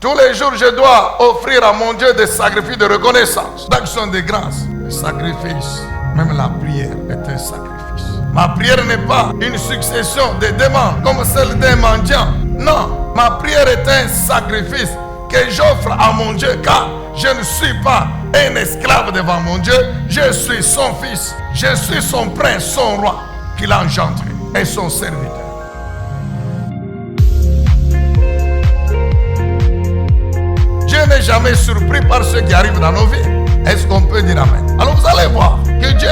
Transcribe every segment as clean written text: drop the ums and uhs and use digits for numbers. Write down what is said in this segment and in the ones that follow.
Tous les jours, je dois offrir à mon Dieu des sacrifices de reconnaissance, d'action de grâce. Le sacrifice, même la prière est un sacrifice. Ma prière n'est pas une succession de demandes comme celle d'un mendiant. Non, ma prière est un sacrifice que j'offre à mon Dieu, car je ne suis pas un esclave devant mon Dieu. Je suis son fils. Je suis son prince, son roi qu'il a engendré et son serviteur. Dieu n'est jamais surpris par ce qui arrive dans nos vies. Est-ce qu'on peut dire amen? Alors vous allez voir que Dieu,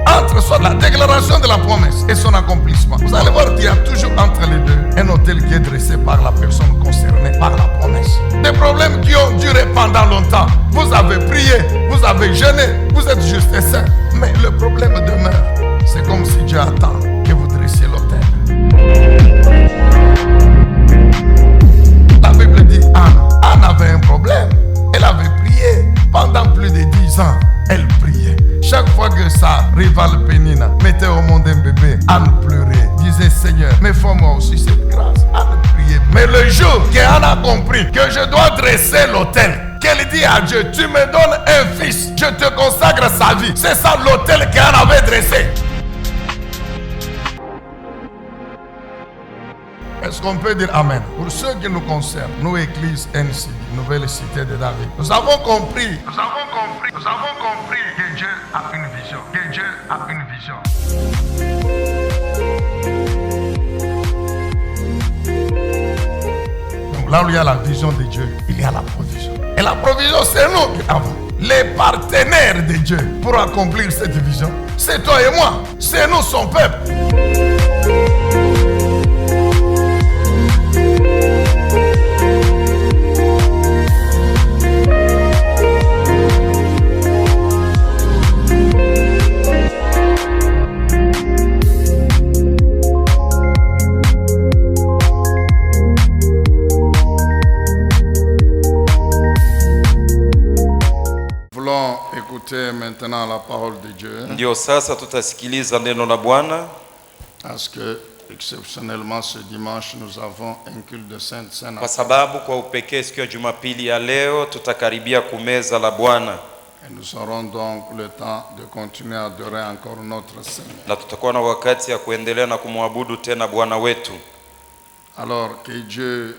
entre soit la déclaration de la promesse et son accomplissement, vous allez voir qu'il y a toujours entre les deux un autel qui est dressé par la personne concernée par la promesse. Des problèmes qui ont duré pendant longtemps. Vous avez prié, vous avez jeûné, vous êtes juste et saint, mais le problème demeure. C'est comme si Dieu attend que vous dressiez l'autel. La Bible dit Anne avait un problème. Elle avait prié pendant plus de 10 ans. Elle priait. Chaque fois que sa rivale Pénina mettait au monde un bébé, Anne pleurait, disait Seigneur, mais fais-moi aussi cette grâce. Anne priait. Mais le jour qu'Anne a compris que je dois dresser l'autel, qu'elle dit à Dieu, tu me donnes un fils, je te consacre sa vie. C'est ça l'autel qu'Anne avait dressé. Est-ce qu'on peut dire amen? Pour ceux qui nous concernent, nous, Église NCD, Nouvelle Cité de David, nous avons compris que Dieu a une vision, que Dieu a une vision. Donc là où il y a la vision de Dieu, il y a la provision. Et la provision, c'est nous qui avons. Les partenaires de Dieu pour accomplir cette vision, c'est toi et moi, c'est nous son peuple. Maintenant la parole de Dieu. Ndio sasa tutasikiliza neno la Bwana. Parce que exceptionnellement ce dimanche nous avons un culte de Sainte Seine. Kwa sababu kwa upekee siku ya Jumapili ya leo tutakaribia kumeza la Bwana. Et nous aurons donc le temps de continuer à adorer encore notre Seigneur. Na tutakuwa na wakati ya kuendelea na kumwabudu tena Bwana wetu. Alors que Dieu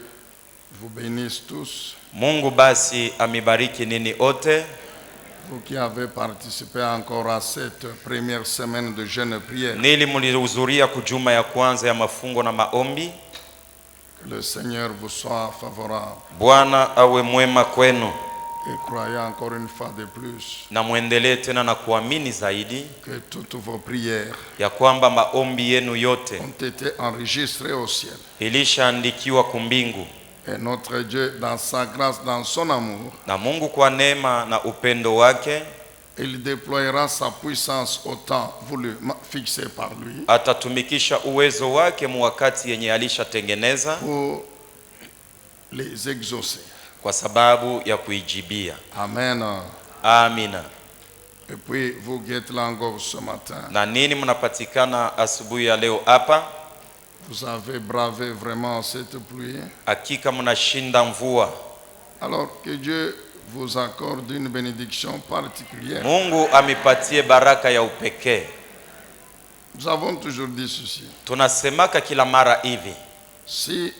vous bénisse tous. Mungu basi amibariki nini ote. Vous qui avez participé encore à cette première semaine de jeûne et prière. Nili mulihudhuria kujuma ya kwanza ya mafungo na maombi. Que le Seigneur vous soit favorable. Bwana awe mwema kwenu. Et croyez encore une fois de plus. Na muendelee tena na kuamini zaidi. Que toutes vos prières. Ya kwamba maombi yenu yote. Ont été enregistrées au ciel. Ilishaandikiwa kumbingu. Et notre Dieu, dans sa grâce, dans son amour, na Mungu kwa neema na upendo wake, il déploiera sa puissance au temps voulu fixé par lui, atatumikisha uwezo wake mwakati yenye alishatengeneza pour les exaucer. Kwa sababu ya kuijibia. Amen. Amina. Et puis vous qui êtes là encore ce matin, na nini mnapatikana asubuhi ya leo hapa, vous avez bravé vraiment cette pluie. Hakika mnashinda mvua. Alors que Dieu vous accorde une bénédiction particulière. Mungu amipatie baraka ya upekee. Nous avons toujours dit ceci. Tunasemaka kila mara hivi. Si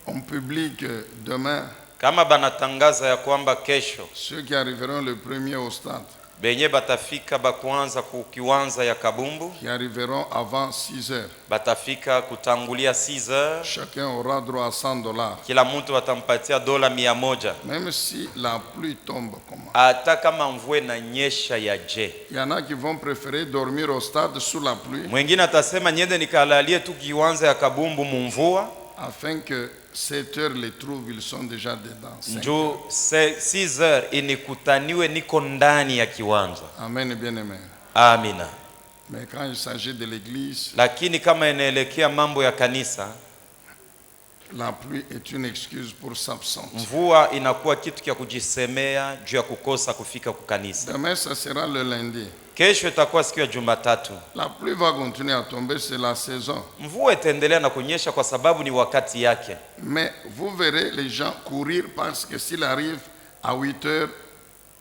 on publie que demain, kama banatangaza ya kwamba kesho, ceux qui arriveront le premier au stade, benye batafika bakwanza kukiwanza ya kabumbu, qui arriveront avant 6 heures, batafika kutangulia 6 heures, chacun aura droit à $100. Kila mtu atampatia $100. Même si la pluie tombe comment. Hata kama mvua inanyesha ya je. Il y en a qui vont préférer dormir au stade sous la pluie. Mwingine atasema nyende nikalalie tu kiwanza ya kabumbu mumvua, afin que 7 heures les trouve, ils sont déjà dedans. Njo 6 heures inikutaniwe niko ndani ya kiwanja. Amen, bien-aimé. Amina. Mais quand il s'agit de l'église, lakini kama inaelekea mambo ya kanisa, la pluie est une excuse pour s'absenter. Mvua inakuwa kitu kia kujisemea juu ya kukosa kufika kwa kanisa. Demain ça sera le lundi. Kesho itakuwa siku ya Jumatatu. La pluie va continuer à tomber, c'est la saison. Mvua itaendelea na kunyesha kwa sababu ni wakati yake. Mais vous verrez les gens courir parce que s'il arrive à 8 heures,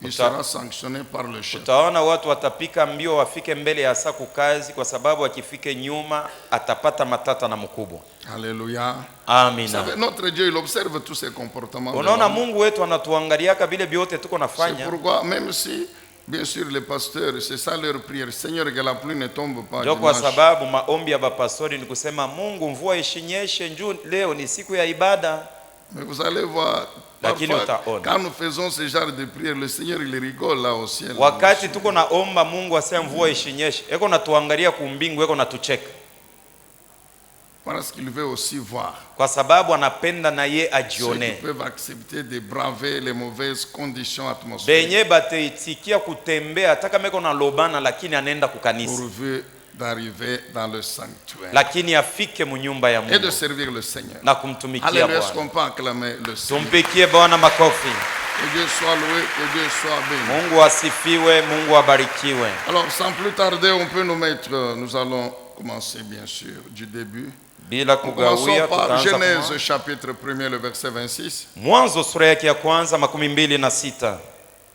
il sera sanctionné par le chef. Utaona watu watapika mbio wafike mbele ya saa kukazi kwa sababu akifike nyuma atapata matata na mkubwa. Alléluia. Amina. Notre Dieu, il observe tous ces comportements. Unaona Mungu wetu anatuangaliaka vile vyote tuko nafanya. C'est pourquoi même si bien sûr les pasteurs, c'est ça leur prière, Seigneur, que la pluie ne tombe pas Ndio kwa dimanche. sababu maombi ya bapastori ni kusema Mungu mvua ishinyeshe njoo leo ni siku ya ibada. Mais vous allez voir, Lakini parfois, utaona. quand nous faisons ce genre de prière, le Seigneur il rigole là au ciel. Wakati tuko naomba Mungu asema mvua ishinyeshe, eko natuangalia kumbingu, eko natucheka. Parce qu'il veut aussi voir. Kwa sababu anapenda na ye Ceux qui ajione. peuvent accepter de braver les mauvaises conditions atmosphériques Benye bateitikia kutembea hata kama eko na lobana lakini anaenda kukanisa. pourvu d'arriver dans le sanctuaire Lakini afike munyumba ya et de Mungu servir le Seigneur. na kumtumikia Alléluia, est-ce Bwana. qu'on peut acclamer le Seigneur? Tumpikie Bwana makofi. Que Dieu soit loué, que Dieu soit béni. Mungu asifiwe, Mungu abarikiwe. Alors, sans plus tarder, on peut nous mettre, nous allons commencer bien sûr du début. Bila Nous commençons kugawia par tutaanza Genèse kwa chapitre 1er, le verset 26. Mwanzo sura yake ya kwanza 26.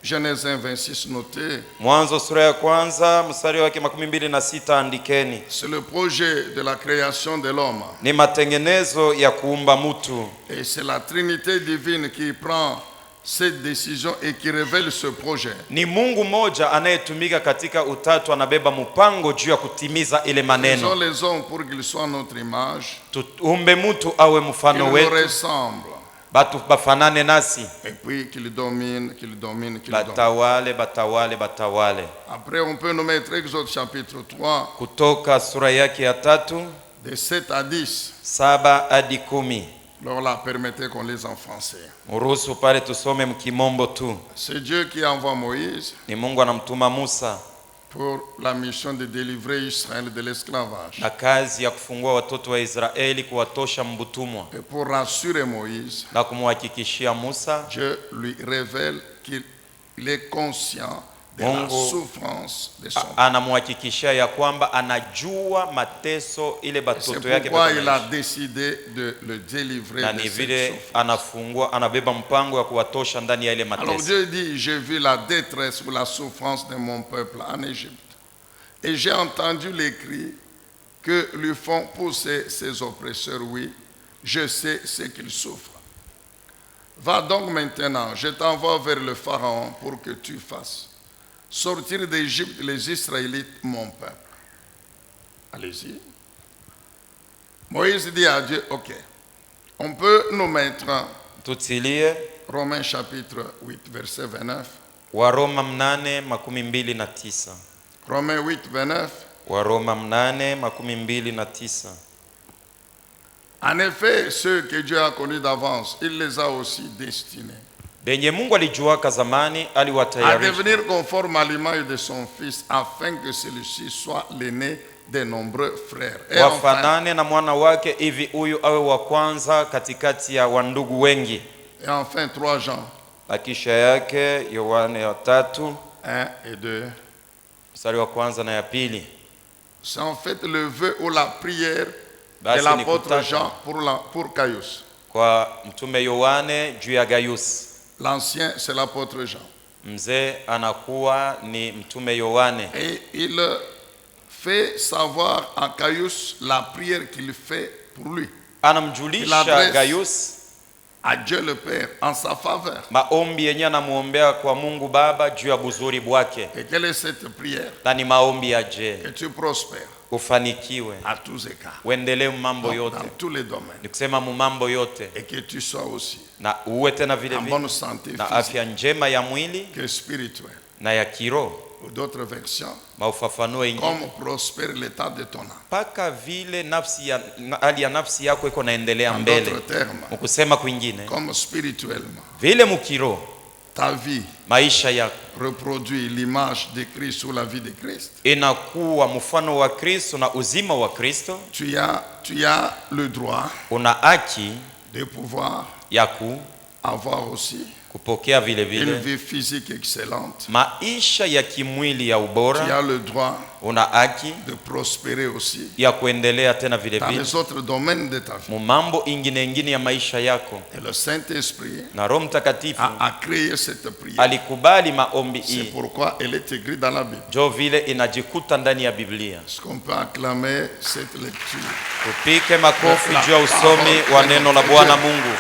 Genèse 1, 26, notez. Mwanzo sura ya kwanza mstari wake 26 andikeni. C'est le projet de la création de l'homme. Ni matengenezo ya kuumba mtu. Et c'est la Trinité divine qui prend cette décision et qui révèle ce projet. Ni Mungu moja anayetumika katika utatu, anabeba mpango juu ya kutimiza ile Faisons maneno. les hommes pour qu'ils soient notre image. Tuumbe mtu awe Qu'ils mfano nous wetu, ressemblent. batu bafanane nasi, Et puis qu'ils dominent, qu'ils dominent, qu'ils dominent. batawale batawale batawale. Après, on peut nous mettre Exode chapitre 3, Kutoka sura yake ya 3 de 7 à 10. 7 hadi 10. Alors là, permettez qu'on lise en français. Uruhusu pale tusome mkimombo tu. C'est Dieu qui envoie Moïse Ni Mungu anamtuma Musa pour la mission de délivrer Israël de l'esclavage. na kazi ya kufungua watoto wa Israeli, kuwatosha mbutumwa, Et pour rassurer Moïse, na kumhakikishia Musa, Dieu lui révèle qu'il est conscient de la Mungu souffrance de son peuple. anamhakikishia ya kwamba anajua mateso ile C'est batoto yake pourquoi il a batoto, décidé de le délivrer na de ni cette vile souffrance. anafungua, anabeba mpango ya kuwatosha ndani ya ile Alors mateso. Dieu dit, j'ai vu la détresse ou la souffrance de mon peuple en Égypte. Et j'ai entendu les cris que lui font pousser ses oppresseurs. Oui, je sais ce qu'ils souffrent. Va donc maintenant, je t'envoie vers le Pharaon pour que tu fasses sortir d'Égypte les Israélites, mon peuple. Allez-y. Moïse dit à Dieu, ok, on peut nous mettre Tutilie Romains chapitre 8, verset 29. Waroma 8:29. Romains 8, 29. Waroma 8:29. En effet, ceux que Dieu a connus d'avance, il les a aussi destinés Benye Mungu alijuaka zamani à aliwatayarisha devenir conformes à l'image de son Fils, afin que celui-ci soit l'aîné de nombreux frères. Et enfin, wafanane na mwana wake, hivi huyu awe wa kwanza katikati ya wandugu wengi. 3 Jean Na kisha yake Yohane ya 3 1 et 2. mstari wa kwanza na ya pili. C'est en fait le vœu ou la prière de Basi ni l'apôtre kutaka Jean pour Gaius. kwa mtume Yohane juu ya Gaius. L'ancien, c'est l'apôtre Jean. Mzee anakuwa ni mtume Yohane, Et il fait savoir à Gaius la prière qu'il fait pour lui, anamjulisha L'adresse. Gaius à Dieu le Père, en sa faveur. maombi yenye anamuombea kwa Mungu Baba juu ya buzuri bwake. Et quelle est cette prière? Na ni maombi ya je, Que tu prospères ufanikiwe, à tous égards, uendelee mambo yote, dans tous les domaines, ni kusema mambo yote, et que tu sois aussi na uwe tena vile en vile bonne santé na physique afya njema ya mwili que spirituelle. na ya kiroho. Ou d'autres versions, Maufafanuo ingine comme prospère l'état de ton âme. mpaka vile nafsi ya hali ya nafsi yako iko naendelea En mbele. d'autres termes, Mkusema kwingine comme spirituellement, vile mukiro ta vie maisha yako reproduit l'image de Christ ou la vie de Christ. inakuwa mfano wa Kristo na uzima wa Kristo, Tu as le droit una haki de pouvoir ya avoir aussi kupokea vile une vile vie physique excellente. maisha ya kimwili ya Tu ubora, as le droit una haki de prospérer aussi ya kuendelea tena vile dans vile les autres domaines de ta vie. mu mambo ingine ya maisha yako, Et le Saint-Esprit na Roho Mtakatifu a créé cette prière. alikubali maombi C'est hii, pourquoi elle est écrite dans la Bible. jo vile inajikuta ndani ya Biblia. Est-ce qu'on peut acclamer cette lecture? Tupike makofi juu ya usomi wa neno la Bwana Mungu.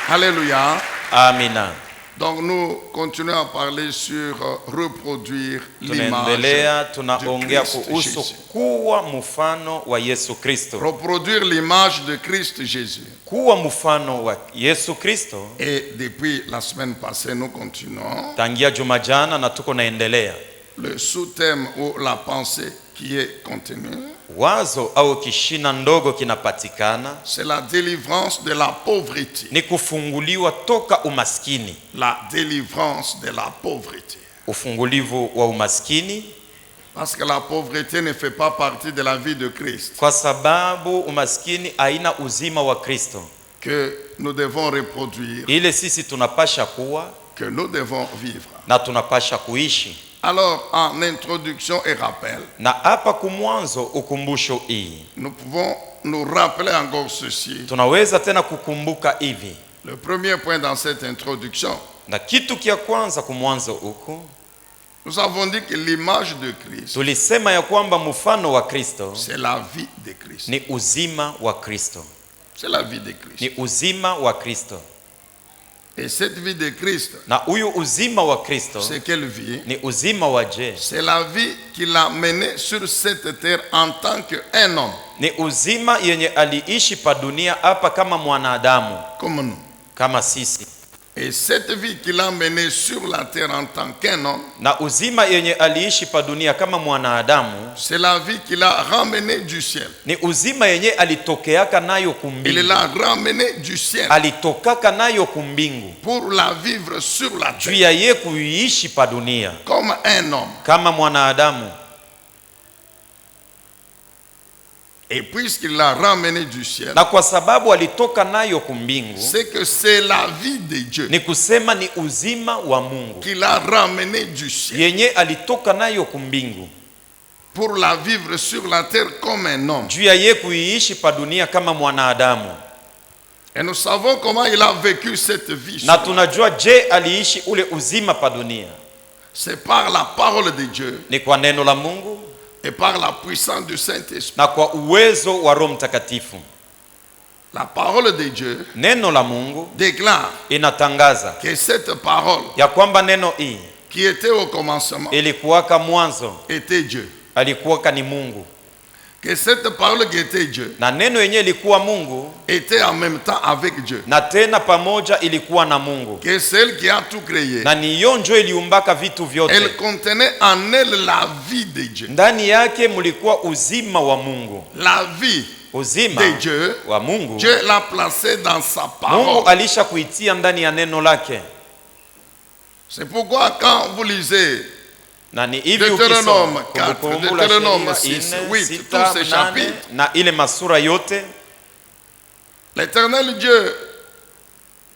Alléluia. Amina. Donc nous continuons à parler sur reproduire Tunaendelea l'image tunaongea de Christ kuhusu Jésus. kuwa mfano wa Yesu Kristo. Reproduire l'image de Christ Jésus. Kuwa mfano wa Yesu Kristo. Et depuis la semaine passée, nous continuons. Tangia juma jana na tuko naendelea. Le sous-thème ou la pensée qui est contenue, Wazo au kishina ndogo kinapatikana c'est la délivrance de la pauvreté. ni kufunguliwa toka umaskini. La délivrance de la pauvreté. Ufungulivu wa umaskini, Parce que la pauvreté ne fait pas partie de la vie de Christ. kwa sababu umaskini haina uzima wa Kristo. Que nous devons reproduire, Ile sisi tunapasha kuwa que nous devons vivre. na tunapasha kuishi. Alors, en introduction et rappel, Na hapa kumwanzo ukumbusho hii, nous pouvons nous rappeler encore ceci. tunaweza tena kukumbuka hivi. Le premier point dans cette introduction, Na kitu kia kwanza kumwanzo huku, nous avons dit que l'image de Christ, tulisema ya kwamba mfano wa Kristo c'est la vie de Christ. ni uzima wa Kristo. C'est la vie de Christ. Ni uzima wa Kristo. Et cette vie de Christ, Na huyu uzima wa Kristo c'est quelle vie? ni uzima wa je? C'est la vie qu'il a menée sur cette terre en tant qu'un homme, Ni uzima yenye aliishi pa dunia hapa kama mwanadamu, comme nous. kama sisi. Et cette vie qu'il a menée sur la terre en tant qu'un homme, Na uzima yenye aliishi pa dunia kama mwanadamu c'est la vie qu'il a ramenée du ciel. ni uzima yenye alitokeaka nayo Il kumbingu. l'a ramenée du ciel Alitokaka nayo kumbingu pour la vivre sur la juu terre ya ye kuiishi pa dunia comme un homme. kama mwanadamu. Et puisqu'il l'a ramenée du ciel, Na kwa sababu alitoka nayo kumbingu, c'est que c'est la vie de Dieu ni kusema ni uzima wa Mungu qu'il a ramenée du ciel yenye alitoka nayo kumbingu pour la vivre sur la terre comme un homme. juu ya ye kuiishi pa dunia kama mwanadamu. Et nous savons comment il a vécu cette vie. Na tunajua je aliishi ule uzima pa dunia. C'est par la parole de Dieu Ni kwa neno la Mungu et par la puissance du Saint-Esprit. na kwa uwezo wa Roho Mtakatifu. La parole de Dieu Neno la Mungu déclare inatangaza que cette parole ya kwamba neno hii qui était au commencement ilikuwaka mwanzo, était Dieu. alikuwaka ni Mungu, Que cette parole qui était Dieu na neno yenyewe ilikuwa Mungu, était en même temps avec Dieu. na tena pamoja ilikuwa na Mungu, Que celle qui a tout créé, na ni hiyo njo iliumbaka vitu vyote. elle contenait en elle la vie de Dieu. Ndani yake mulikuwa uzima wa Mungu. La vie Uzima de Dieu, wa Mungu Dieu l'a placée dans sa Mungu parole. alisha kuitia ndani ya neno lake. C'est pourquoi quand vous lisez Na ni hivi Deutéronome ukisoma 4, Kumbukumbu la Deutéronome Sheria 6, 4, 8, 6, tous ces 8, chapitres, na ile masura yote, l'Éternel Dieu,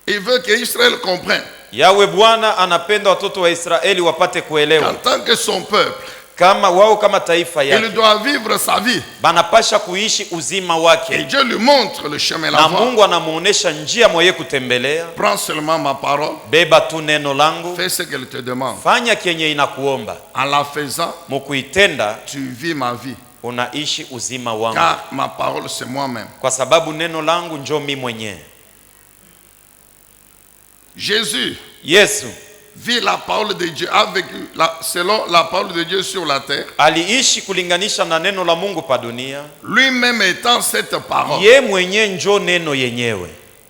il veut que Israël comprenne Yawe Bwana anapenda watoto wa Israeli wapate qu'en kuelewa tant que son peuple, kama wao kama taifa il yake doit vivre sa vie. banapasha kuishi uzima Et wake, Dieu lui montre le chemin, la na voie. Mungu anamuonesha njia moye kutembelea. Prends seulement ma parole, Beba tu neno langu, fais ce qu'elle te demande. fanya kenye inakuomba. En la faisant, Mukuitenda tu vis ma vie. unaishi uzima wangu, Car ma parole, c'est moi-même. kwa sababu neno langu njo mi mwenyewe. Jésus Yesu vit la parole de Dieu, a vécu selon la parole de Dieu sur la terre, aliishi kulinganisha na neno la Mungu pa dunia. lui-même étant cette parole. Ye mwenye njo neno yenyewe,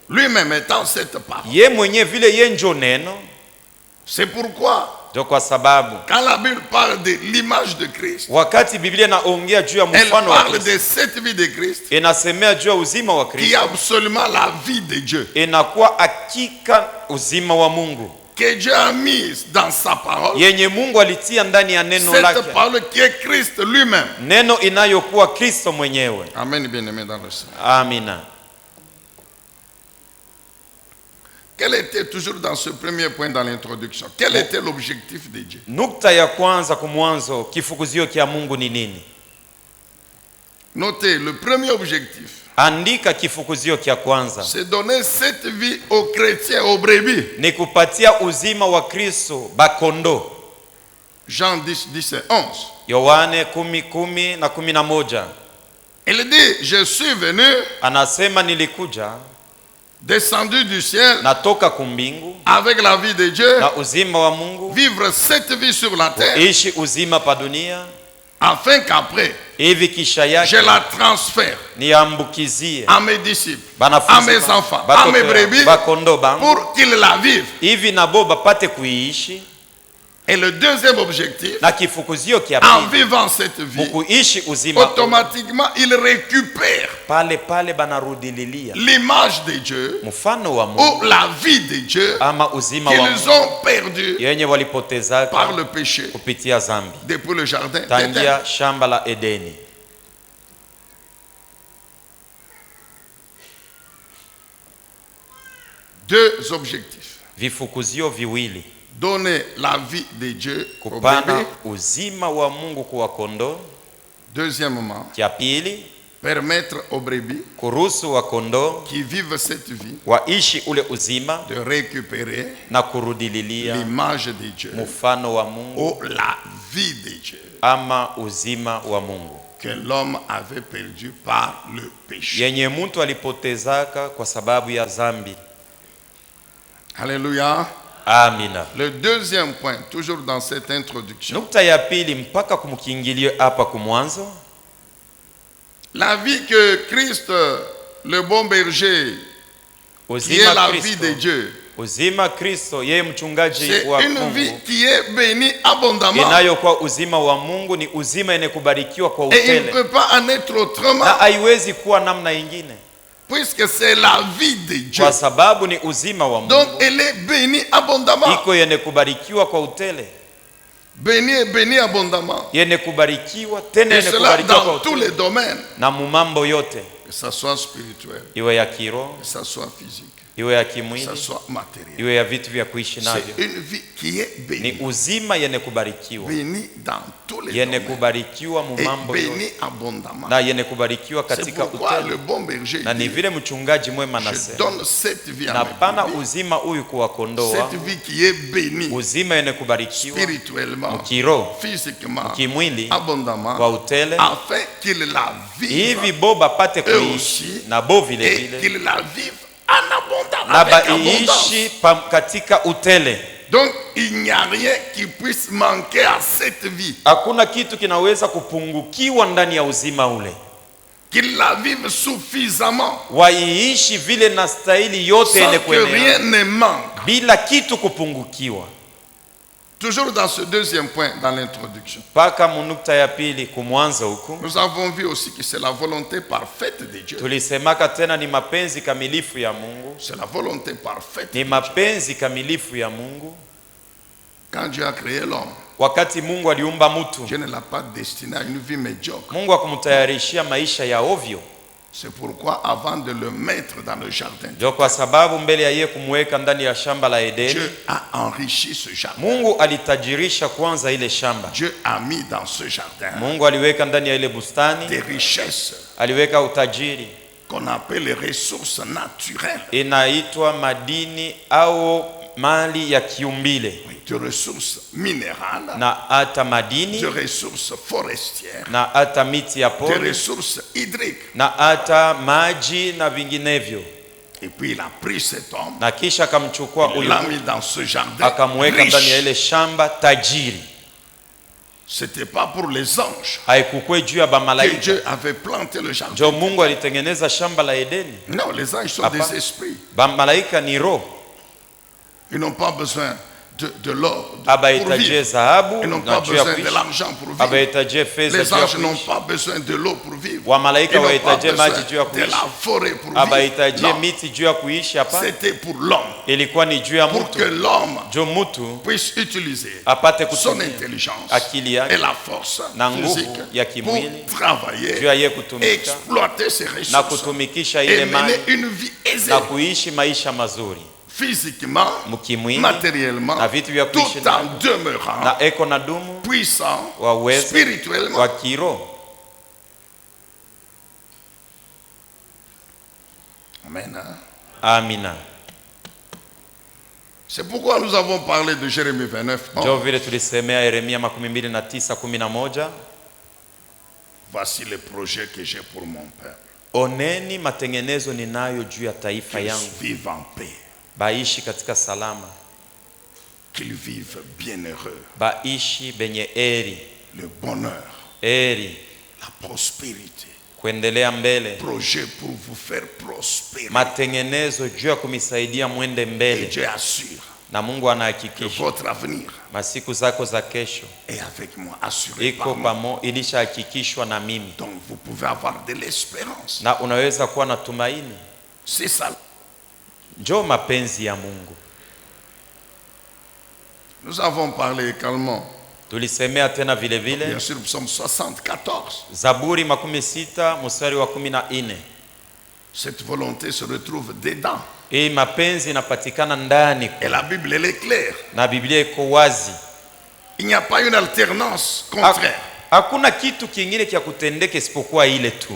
Lui-même étant cette parole. ye mwenye vile ye njo neno. C'est pourquoi, Ndio kwa sababu quand la Bible parle de l'image de Christ, wakati Biblia inaongea juu ya elle mfano wa parle Kristo, de cette vie de Christ inasemea juu ya uzima wa qui est Kristo, absolument la vie de Dieu. inakuwa hakika uzima wa Mungu Que Dieu a mise dans sa parole. yenye Mungu alitia ndani ya neno lake, Cette parole qui est Christ lui-même. neno inayokuwa Kristo mwenyewe. Amen, bien-aimé dans le Seigneur. Amina. Quel était, toujours dans ce premier point dans l'introduction, quel était l'objectif de Dieu? Nukta ya kwanza kumwanzo, kifukuzio kia Mungu ni nini? Notez, le premier objectif, Andika kifukuzio kia kwanza. c'est donner cette vie aux chrétiens, aux brebis. Ni kupatia uzima wa Kristo bakondo. Jean 10, 10 et 11. Yohane 10:10 na 11. Il dit, je suis venu, Anasema nilikuja descendu du ciel, natoka kumbingu avec la vie de Dieu, na uzima wa Mungu, vivre cette vie sur la terre, ishi uzima pa dunia, afin qu'après, hivi kisha yake je la transfère niambukizie à mes disciples, à banafunzi mes enfants, à mes brebis, bakondo bangu, pour qu'ils la vivent. hivi nabo bapate kuiishi. Et le deuxième objectif, Na kifukuzio kia en pili, vivant cette vie, mukuishi uzima, automatiquement, ils récupèrent pale banarudililia l'image de Dieu mfano wa Mungu ou la vie de Dieu ama uzima wa qu'ils Mungu ont perdu yenye walipotezaka par le péché kupitia zambi depuis le jardin d'Éden. tangia shamba la Edeni. Deux objectifs. Vifukuzio viwili: Donner la vie de Dieu au kupana bébé. uzima wa Mungu kuwa kondo. Deuxièmement, Kia pili, permettre aux brebis kuruhusu wa kondo qui vivent cette vie waishi ule uzima de récupérer na kurudililia l'image de Dieu mfano wa Mungu ou la vie de Dieu ama uzima wa Mungu que l'homme avait perdu par le péché. yenye mtu alipotezaka kwa sababu ya zambi. Alléluia. Amina. Le deuxième point, toujours dans cette introduction, Nukta ya pili mpaka kumukingilio hapa kumwanzo, la vie que Christ, le bon berger, qui est uzima la vie Kristo, de Dieu, uzima Kristo yeye mchungaji c'est wa une vie Mungu, qui est bénie abondamment. inayokuwa uzima wa Mungu ni uzima yenye kubarikiwa kwa Et il ne utele, peut pas en être autrement, na haiwezi kuwa namna ingine puisque c'est la vie de Dieu. kwa sababu ni uzima wa Donc Mungu, elle est bénie abondamment. iko yenye kubarikiwa kwa utele, Bénie et bénie abondamment. yenye kubarikiwa tena Et yenye cela kubarikiwa kwa dans tous les utele, domaines, na mumambo yote, que ça soit spirituel, iwe ya kiroho, que ça soit physique, iwe ya que ça kimwili, soit matériel. iwe ya vitu vya kuishi navyo. C'est une vie qui est Ni bénie. uzima yenye kubarikiwa, Bénie dans tous les yenye domaines. kubarikiwa Et mumambo yote, bénie abondamment. na yenye kubarikiwa C'est katika pourquoi le utele. bon berger Na ni dit, vile mchungaji mwema je anasema, donne cette vie à na mes pana brebis. uzima huyu kuwakondoa, Cette vie qui est bénie uzima yenye kubarikiwa spirituellement, mkiroho, physiquement, kimwili, abondamment, kwa utele, afin qu'il la hivi vive bo bapate eux kuishi aussi, na bo vile et vile, qu'il la vive en abondance, na avec abondance. baishi katika utele. Donc il n'y a rien qui puisse manquer à cette vie. Hakuna kitu kinaweza kupungukiwa ndani ya uzima ule, Qu'il la vive suffisamment, waiishi vile na stahili yote yenye sans que kuenea, rien ne manque. bila kitu kupungukiwa. Toujours dans ce deuxième point, dans l'introduction, Paka munukta ya pili kumwanza huku nous avons vu aussi que c'est la volonté parfaite de Dieu. tulisemaka tena ni mapenzi kamilifu ya Mungu, C'est la volonté parfaite. ni mapenzi kamilifu ya Mungu. Quand Dieu a créé l'homme, Wakati Mungu aliumba mtu, Dieu ne l'a pas destiné à une vie médiocre. Mungu akumtayarishia maisha ya ovyo. C'est pourquoi avant de le mettre dans le jardin, Ndio kwa sababu mbele ya yeye kumweka ndani ya shamba la Edeni, Dieu a enrichi ce jardin. Mungu alitajirisha kwanza ile shamba. Dieu a mis dans ce jardin Mungu aliweka ndani ya ile bustani, des richesses aliweka utajiri qu'on appelle les ressources naturelles, inaitwa madini au mali ya kiumbile, des ressources minérales, na hata madini, des ressources forestières, na hata miti ya des pori, ressources hydriques. na hata maji na vinginevyo. Et puis il a pris cet homme, Na kisha akamchukua il huyu l'a mis dans ce jardin akamweka ndani ya riche. ile shamba tajiri. C'était pas pour les anges Haikukwe juu ya que bamalaika Dieu avait planté le jardin. ndio Mungu alitengeneza shamba la Edeni. Non, les anges sont Apa. des esprits. Bamalaika ni roho, Ils n'ont pas besoin de l'or pour abahitajie vivre. dhahabu Ils n'ont na pas juu ya besoin de kuishi, l'argent pour vivre. abahitajie fedha Les juu ya anges n'ont kuishi, pas besoin de l'eau pour vivre. wamalaika Ils n'ont pas wahitajie besoin maji juu ya de kuishi, la forêt pour vivre. abahitajie Non, miti juu ya kuishi. Hapa c'était pour l'homme. ilikuwa ni juu ya Pour que mtu, l'homme juu mtu puisse utiliser apate son kutumia intelligence akili et yake la force na nguvu physique ya pour kimwili juu ya travailler, yeye kutumika exploiter ses na ressources kutumikisha et ile mener mali une vie aisée. na kuishi maisha mazuri. physiquement, mukimwili matériellement, na vitu vya kuishi tout en navyo, demeurant na eko na dumu puissant wa uwezo spirituellement. wa kiroho. Amen. Hein? Amina. C'est pourquoi nous avons parlé de Jérémie 29. Ndio vile tulisemea Yeremia 29:11. Voici les projets que j'ai pour mon peuple. Oneni matengenezo ninayo juu ya taifa Qu'ils yangu, vivent en paix, baishi katika salama, qu'ils vivent bienheureux, baishi benye eri, le bonheur, eri, la prospérité. kuendelea mbele, Projet pour vous faire prospérer. matengenezo juu ya kumisaidia mwende Et mbele, Dieu assure na Mungu que anahakikisha votre avenir masiku zako za kesho est avec moi, assuré iko par moi. pamo, ilishahakikishwa na mimi, Donc vous pouvez avoir de l'espérance. na unaweza kuwa na tumaini. C'est ça. Njoo mapenzi ya Mungu. Nous avons parlé également, Tulisemea tena vile vile bien sûr, psaume 74. Zaburi 16:14. Cette volonté se retrouve dedans. Hii mapenzi inapatikana ndani, Et la Bible, elle est claire. na Biblia iko wazi. Il n'y a pas une alternance contraire. Hakuna kitu kingine kia kutendeka isipokuwa ile tu.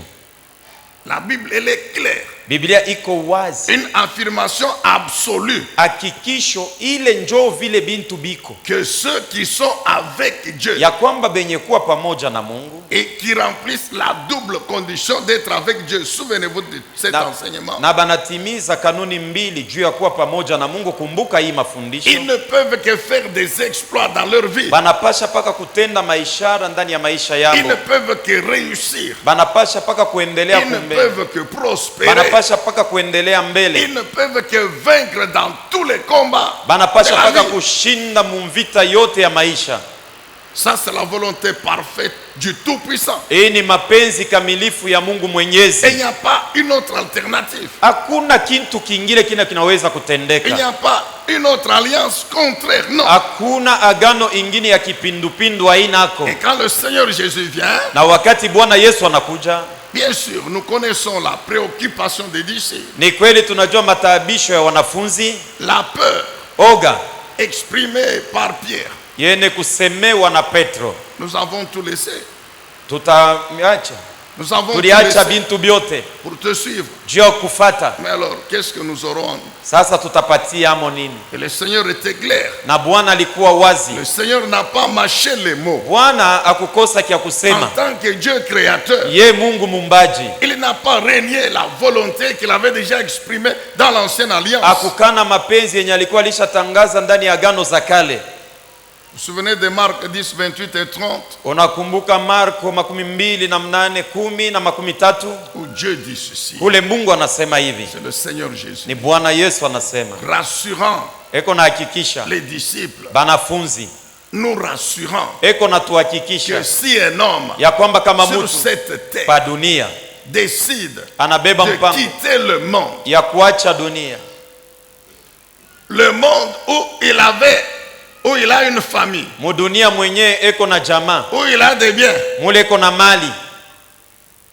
La Bible, elle est claire. Biblia iko wazi, Une affirmation absolue hakikisho ile njoo vile bintu biko que ceux qui sont avec Dieu ya kwamba benye kuwa pamoja na Mungu et qui remplissent la double condition d'être avec Dieu. Souvenez-vous de cet enseignement. na banatimiza kanuni mbili juu ya kuwa pamoja na Mungu. Kumbuka hii mafundisho, Ils ne peuvent que faire des exploits dans leur vie. banapasha paka kutenda maishara ndani ya maisha Ils ne yao, peuvent que réussir. banapasha paka kuendelea Ils ne kumbe, peuvent que prospérer. banapasha paka kuendelea mbele, Ils ne peuvent que vaincre dans tous les combats. banapasha de la paka vie. kushinda mumvita yote ya maisha. Ça, c'est la volonté parfaite du Tout-Puissant. Hii ni mapenzi kamilifu ya Mungu Et il Mwenyezi. n'y a pas une autre alternative. Hakuna kitu kingine kinaweza Il n'y kutendeka, a pas une autre alliance contraire. Non. hakuna agano ingine ya kipindupindu ainako. Et quand le Seigneur Jésus vient, Na wakati Bwana Yesu anakuja, bien sûr, nous connaissons la préoccupation des disciples. ni kweli tunajua mataabisho ya wanafunzi, La peur oga exprimée par Pierre. yene kusemewa na Petro. Nous avons tout laissé. Tutaacha, Nous avons tout tuliacha laissé bintu byote pour te suivre. juu ya kufata. Mais alors, qu'est-ce que nous aurons? Sasa tutapatia amo nini? Et le Seigneur était clair. Na Bwana alikuwa wazi. Le Seigneur n'a pas mâché les mots. Bwana akukosa kia En kusema. tant que Dieu créateur, Ye Mungu mumbaji il n'a pas renié la volonté qu'il avait déjà exprimée dans l'ancienne alliance. akukana mapenzi yenye alikuwa alishatangaza ndani ya agano za kale. Vous vous souvenez de Marc 10, 28 et 30, Unakumbuka Marko 28:10 na 13, où Dieu dit ceci. kule Mungu anasema hivi, C'est le Seigneur Jésus. ni Bwana Yesu anasema, Rassurant eko na hakikisha les disciples, banafunzi, nous rassurant eko na que tuhakikisha si un homme ya kwamba kama sur mtu cette terre pa dunia décide anabeba de mpango quitter le monde ya kuacha dunia, où il a une famille, mudunia mwenyewe eko na jamaa, où il a des biens, mule eko na mali,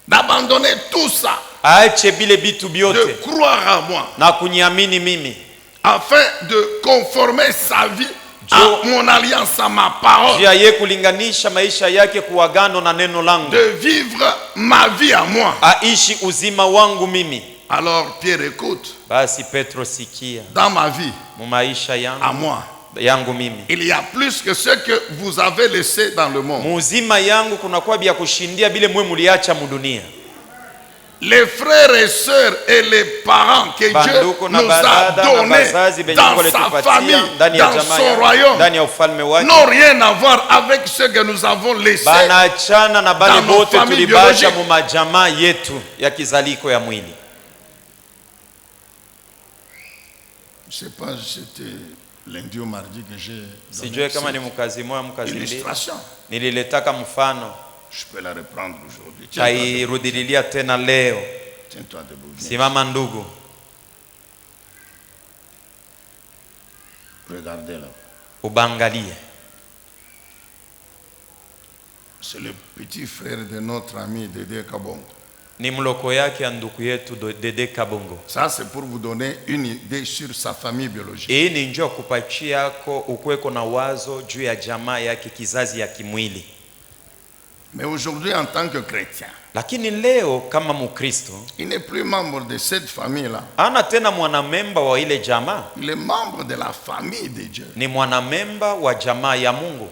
d'abandonner tout ça, aache bile bitu de byote croire à moi, na kuniamini mimi, afin de conformer sa vie à mon alliance, à ma parole, juu ya ye kulinganisha maisha yake kuagano na neno langu, de vivre ma vie à moi. aishi uzima wangu mimi. Alors Pierre écoute, Basi Petro, sikia, dans ma vie, mu maisha à yangu mimi, il y a plus que ce que vous avez laissé dans le monde. muzima yangu kunakuwa bya kushindia bile mwe muliacha mudunia. Les frères et sœurs et les parents que Dieu Banduku na nous a barada na donnés bazazi benye dans Mungu sa alitupatia famille, ndani ya dans jamaa son yake, royaume, ndani ya ufalme wake, n'ont rien à voir avec ce que nous avons laissé banaachana na bale dans nos bote familles tulibacha biologiques. mu majamaa yetu ya kizaliko ya mwili. Je ne sais pas si c'était lundi ou mardi que j'ai Sijue kama ni donné mkazi moja cette mkazi mbili, illustration. nililetaka mfano, Je peux la reprendre aujourd'hui. tairudililia tena leo. Tiens-toi debout. Viens. Simama ndugu, Regardez là. ubangalie. C'est le petit frère de notre ami Dédé Kabongo. ni mloko yake ya ndugu yetu Dede Kabongo. Ça, c'est pour vous donner une idée sur sa famille biologique. Hii ni njoo kupatia yako ukweko na wazo juu ya jamaa yake kizazi ya kimwili. Mais aujourd'hui, en tant que chrétien, lakini leo kama Mkristo, il n'est plus membre de cette famille-là. Ana tena mwanamemba wa ile jamaa. Il est membre de la famille de Dieu. Ni mwanamemba wa jamaa ya Mungu.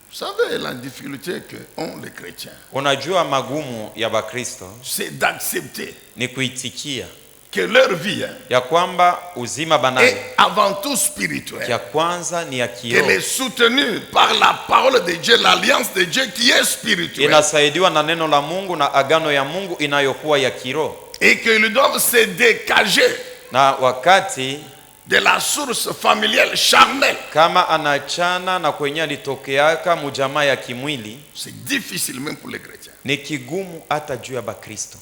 Vous savez la difficulté que ont les chrétiens. Unajua magumu ya Bakristo c'est d'accepter ni kuitikia que leur vie ya kwamba uzima banani est avant tout spirituel. Ya kwanza ni ya kiroho. Elle est soutenue par la parole de Dieu, l'alliance de Dieu qui est spirituelle. Inasaidiwa na neno la Mungu na agano ya Mungu inayokuwa ya kiroho. Et qu'ils doivent se dégager na wakati de la source familiale charnelle. Kama anachana na kwenye alitokeaka mujamaa ya kimwili, c'est difficile même pour les chrétiens. Ni kigumu hata juu ya Bakristo.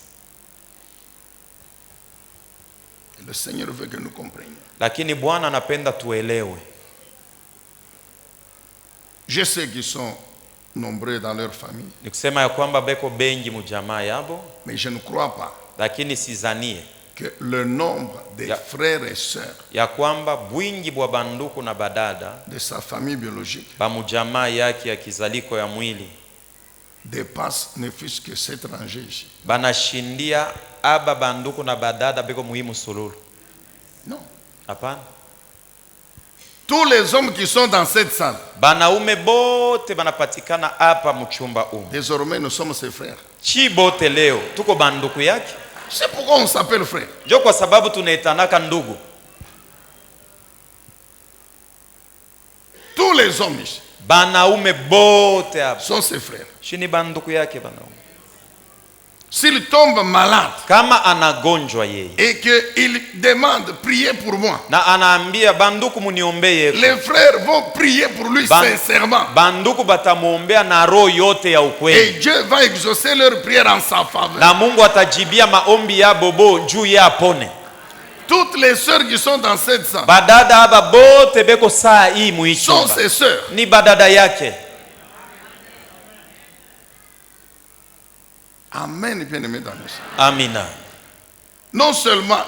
Le Seigneur veut que nous comprenions. Lakini Bwana anapenda tuelewe. Je sais qu'ils sont nombreux dans leur famille. Nikusema ya kwamba beko bengi mujamaa yabo, mais je ne crois pas. Lakini sizanie que le nombre de frères et sœurs ya kwamba bwingi bwa banduku na badada de sa famille biologique ba mujamaa yake ya kizaliko ya mwili dépasse ne fût-ce que cet étranger ici. Banashindia aba banduku na badada beko muhimu sululu. Non. Hapana. Tous les hommes qui sont dans cette salle, banaume bote banapatikana hapa mchumba umu. Désormais nous sommes ses frères. Chi bote leo tuko banduku yake. C'est pourquoi on s'appelle frère. Jo kwa sababu tunaitanaka ndugu. Tous les hommes ici, banaume bote hapa sont ses frères. Shini banduku yake banaume. S'il tombe malade, kama anagonjwa yeye, et que il demande prier pour moi, na anaambia banduku muniombee, les frères vont prier pour lui sincèrement. Banduku batamuombea na roho yote ya ukweli. Et Dieu va exaucer leur prière en sa faveur. Na Mungu atajibia maombi ya bobo juu ya apone. Toutes les sœurs qui sont dans cette salle, badada aba bote beko saa hii muichumba, sont ses sœurs. Ni badada yake. Amen, bien-aimés dans le Seigneur. Amina. Non seulement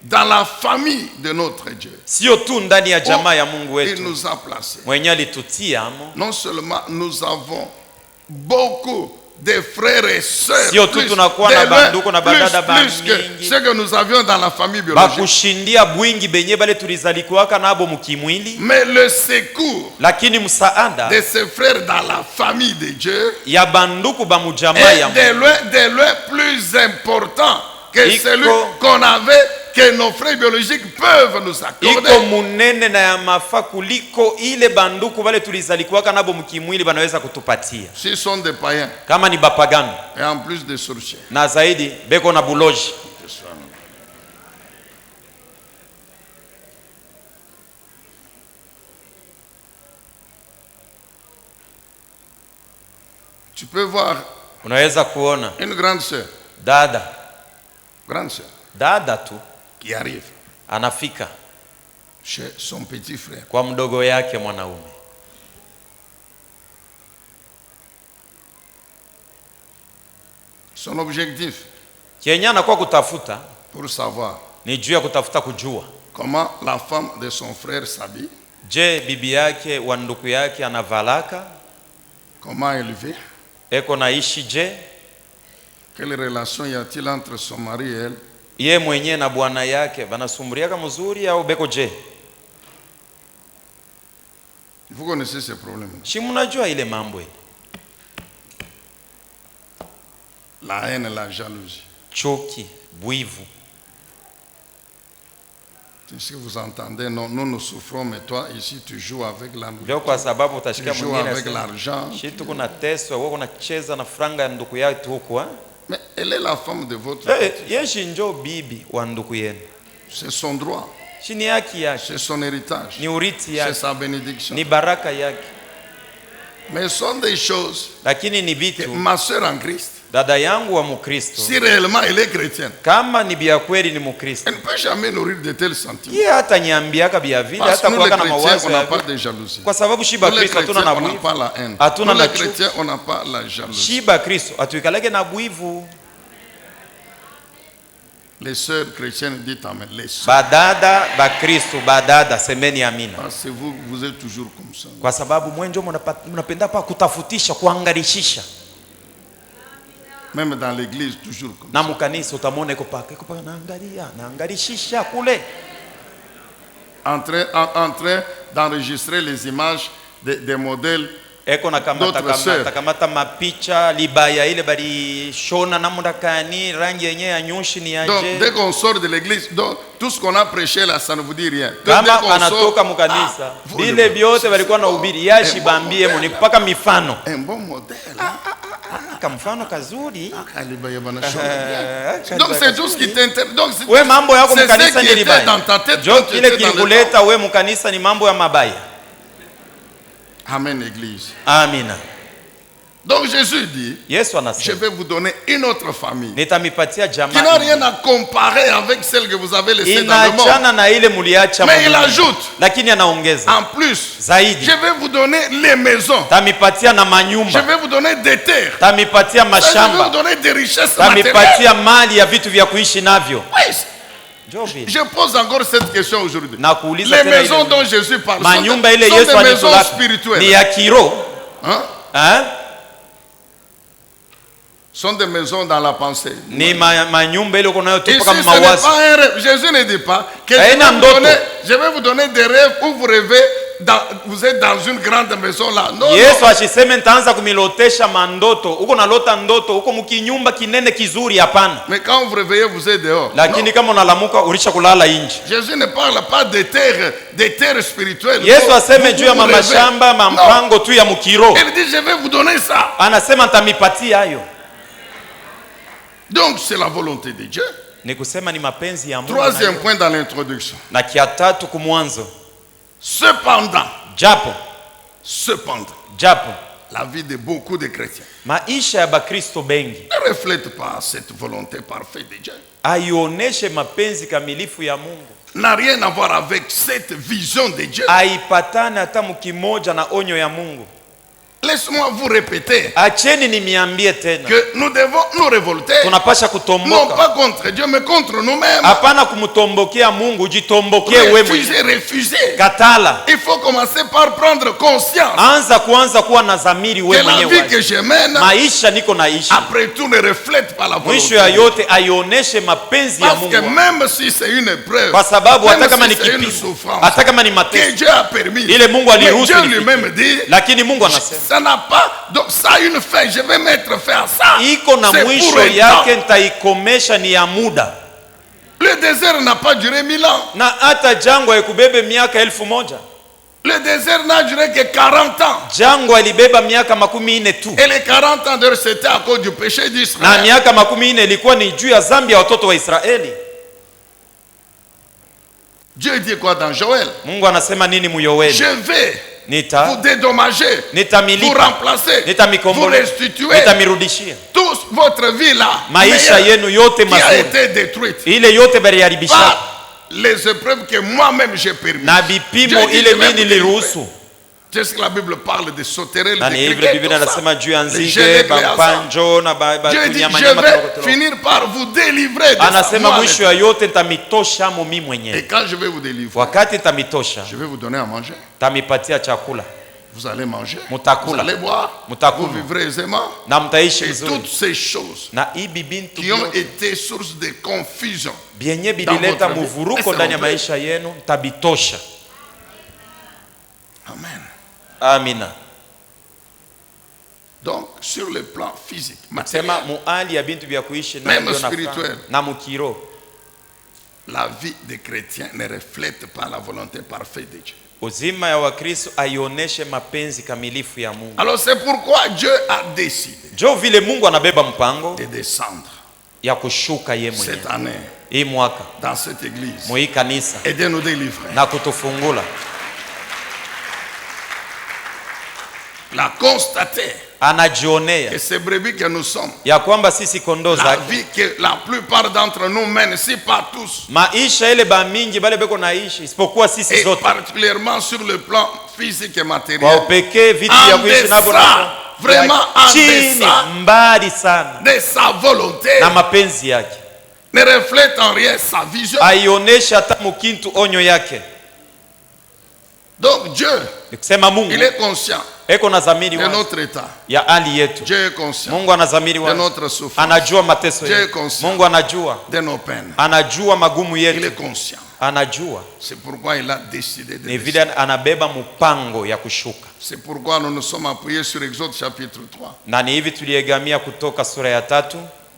dans la famille de notre Dieu, sio tu ndani ya jamaa ya Mungu wetu, il nous a placés. Mwenye alitutia amo. Non seulement nous avons beaucoup de frères et sœurs, sio tu tunakuwa na banduku na badada plus que ce que nous avions dans la famille biologique. Bakushindia bwingi benye bale tulizalikuwaka nabo mukimwili. Mais le secours, lakini msaada de ces frères dans la famille de Dieu, ya banduku ba mujamaa ya est de loin plus important que celui qu'on avait, que nos frères biologiques peuvent nous accorder. Iko munene na ya mafa kuliko ile banduku bale tulizalikuwaka nabo mkimwili banaweza kutupatia. S'ils sont des païens, kama ni bapagano, et en plus de sorciers, na zaidi beko na buloji. Tu peux voir unaweza kuona une grande sœur, grande sœur, dada tu qui arrive anafika chez son petit frère, kwa mdogo yake mwanaume. Son objectif, Kenya anakuwa kutafuta, pour savoir ni juu ya kutafuta kujua comment la femme de son frère s'habille, je bibi yake wa ndugu yake anavalaka, comment elle vit, eko naishi je, quelle relation y a-t-il entre son mari et elle, ye mwenye na bwana yake banasumbuliaka mzuri au beko je. Vous connaissez ces problèmes. Si mnajua ile mambo ile. La haine, la jalousie. Choki, bwivu. Si vous entendez, non, nous souffrons, mais toi ici tu joues avec la nourriture. Kwa sababu utashika mwingine avec l'argent. Shitu kuna teso, wewe unacheza na franga ya ndugu yako huko, Mais elle est la femme de votre yeshi njo bibi wa ndugu yenu. C'est son droit. Chini yake yake. C'est son héritage. Ni urithi yake. C'est sa bénédiction. Ni baraka yake. Mais ce sont des choses. Lakini ni vitu. Ma sœur en Christ. Dada yangu wa Mkristo, si réellement elle est chrétienne, kama ni bia kweli ni Mkristo, elle ne peut jamais nourrir de tels sentiments. yeye hata nyambiaka bia vile, Parce que hata nous les kuwaka na chrétiens, mawazo on n'a ya pas de jalousie. kwa sababu shiba Nous les Kristo hatuna chrétiens, na on n'a bwivu. pas la haine. Hatuna Nous na les chuki. chrétiens, on n'a pas la jalousie. Shiba Kristo atuikaleke na bwivu. Les sœurs chrétiennes, dites amen. Les sœurs. Badada ba Kristo, badada semeni amina. Parce que vous êtes toujours comme ça. Kwa sababu mwenjo mnapenda pa kutafutisha, kuangarishisha. Même dans l'église, toujours comme Na ça. mkanisa utamwona iko paka naangarishisha kule. En train d'enregistrer les images des modèles. Eko na kamata mapicha libaya ile bali shona namna kani rangi yenyewe ya nyushi ni aje. Donc dès qu'on sort de l'église, donc tout ce qu'on a prêché là, ça ne vous dit rien. Dès Kama qu'on anatoka mkanisa vile vyote walikuwa na ubiri yashi bambie mu mpaka mifano. Un bon modèle. Kama mfano kazuri. Donc c'est tout ce qui t'intéresse. Donc we mambo yako c'est mkanisa ce ni qui était libaya. dans ta tête. Jo ile kilikuleta we mkanisa ni mambo ya mabaya. Amen, église. Amina. Donc Jésus dit, Yesu je anasema vais vous donner une autre famille nitamipatia qui n'a jamaa rien à comparer avec celle que vous avez laissée dans le monde. inaachana na ile muliacha. Mais il ajoute, lakini anaongeza en plus, zaidi, je vais vous donner les maisons. tamipatia na Je manyumba, vais vous donner des terres. tamipatia Je vais vous mashamba, donner des richesses matérielles. tamipatia mali ya vitu vya kuishi navyo. Oui, Njoo vile. je pose encore cette question aujourd'hui. Na kuuliza Les tena maisons ile dont Jésus parle manyumba ile sont Yesu des maisons anatolaka ni spirituelles. ya kiroho, Hein? Sont des maisons dans la pensée. ni manyumba ile uko nayo tu Ici, kama ce n'est mawazo. pas un rêve. Jésus ne dit pas que Haina ndoto. je vais vous donner des rêves où vous rêvez, vous êtes dans une grande maison là. Non, Yesu non. ashiseme nitaanza kumilotesha mandoto, uko nalota ndoto uko mkinyumba kinene kizuri, hapana. Mais quand vous vous réveillez, vous êtes dehors. Lakini Non. kama unalamuka ulisha kulala nje. Jésus ne parle pas des terres spirituelles. Yesu Non. aseme Vous juu ya vous rêvez. mamashamba Non. mampango tu ya mkiro. Il dit je vais vous donner ça. Anasema nitamipatia hayo. Donc c'est la volonté de Dieu. Ni kusema ni mapenzi ya Mungu. Troisième point dans l'introduction. Na kia tatu kumwanzo. Cependant, la vie de beaucoup de chrétiens maisha ya Bakristo bengi ne reflète pas cette volonté parfaite de Dieu. aioneshe mapenzi kamilifu ya Mungu. N'a rien à voir avec cette vision de Dieu. Haipatane hata mkimoja na onyo ya Mungu. Laisse-moi vous répéter Acheni nimiambie tena. que nous devons nous révolter, Tunapasha non kutomboka. pas contre Dieu, mais contre nous-mêmes. Hapana kumtombokea Mungu, jitombokee wewe mwenyewe. Refuser. Katala. Il faut commencer par prendre conscience Kuanza kuwa na dhamiri que wewe la vie mwenyewe. que je mène, Maisha niko naishi, après tout, ne reflète pas la mwisho ya volonté. yote aioneshe mapenzi ya Parce que Mungu. même si c'est une épreuve, Kwa sababu même hata kama ni si c'est une kipimo, souffrance hata kama ni que mateso, Dieu a permis, ile Mungu mais aliruhusu Dieu nifike. lui-même dit, Lakini Mungu anasema ça n'a pas, donc ça a une fin, je vais mettre fin à ça. iko na C'est pour mwisho un yake, temps. nitaikomesha, ni ya muda. Le désert n'a pas duré 1000 ans. Na hata jangwa ikubebe miaka 1000. Le désert n'a duré que 40 ans. Jangwa ilibeba miaka 40 tu, Et les 40 ans d'ailleurs, c'était à cause du péché na d'Israël. miaka 40 ilikuwa ni juu ya dhambi ya watoto wa Israeli. Dieu dit quoi dans Joël? Mungu anasema nini Muyoeli? Je vais Nita vous dédommager, vous nitamilipa, remplacer, vous nitamikombola, restituer nitamirudishia toute votre vie là, maisha meilleure, yenu yote qui a mazuri, été détruite ile yote baliharibisha par les épreuves que moi-même j'ai permis. na vipimo Dieu dit, ile je vais mimi vous niliruhusu. C'est ce que la Bible parle de sauterelles, Na de ni hivyo criquets, Biblia tout ça. inasema juu ya Les nzige, gélets, les hasards. bampanjo na Dieu dit, nyama je nyama vais torotoro. finir par vous délivrer de ça. Anasema Moi, mwisho ya yote nitamitosha mo mimi Et mwenyewe. quand je vais vous délivrer, Wakati nitamitosha, je vais vous donner à manger. tamipatia chakula, Vous allez manger, vous mutakula, allez boire, vous mutakula vivrez aisément. na mtaishi Et vizuri. toutes ces choses Na hivi bintu qui ont vyote été source de confusion. bienye bilileta votre vie. muvuruko ndani ya Laissez-moi maisha yenu, tabitosha. Amen. Amina. Donc, sur le plan physique, Sema matériel, muali ya bintu vya kuishi Même navyo spirituel. na mukiro. la vie des chrétiens ne reflète pas la volonté parfaite de Dieu. Uzima ya Wakristo aioneshe mapenzi kamilifu ya Mungu. Alors c'est pourquoi Dieu a décidé Jo vile Mungu anabeba mpango de descendre ya kushuka ye mwenyewe cette année hii mwaka dans cette église mu hii kanisa et de nous délivrer. na kutufungula. La constater Anajionea que ces brebis que nous sommes, ya kwamba sisi kondoo la zake, vie que la plupart d'entre nous mènent, si pas tous, maisha ile ba mingi bale beko naishi isipokuwa sisi et zote, particulièrement sur le plan physique et kwa matériel, upekee vitu vya kuishi navyo vraiment en chini deçà mbali sana de sa volonté, na mapenzi yake, ne reflète en rien sa vision. aionesha hata mukintu onyo yake. Donc Dieu, Nikusema Mungu il est conscient eko na dhamiri de wazi notre état. ya hali yetu. Dieu est conscient Mungu ana dhamiri de wazi, notre souffrance. anajua mateso Dieu est yetu. conscient Mungu anajua, de nos peines. anajua magumu Il est yetu, conscient. anajua. C'est pourquoi il a décidé de Ni descendre. vile anabeba mpango ya kushuka, C'est pourquoi nous nous sommes appuyés sur Exode chapitre 3. na ni hivi tuliegamia Kutoka sura ya 3.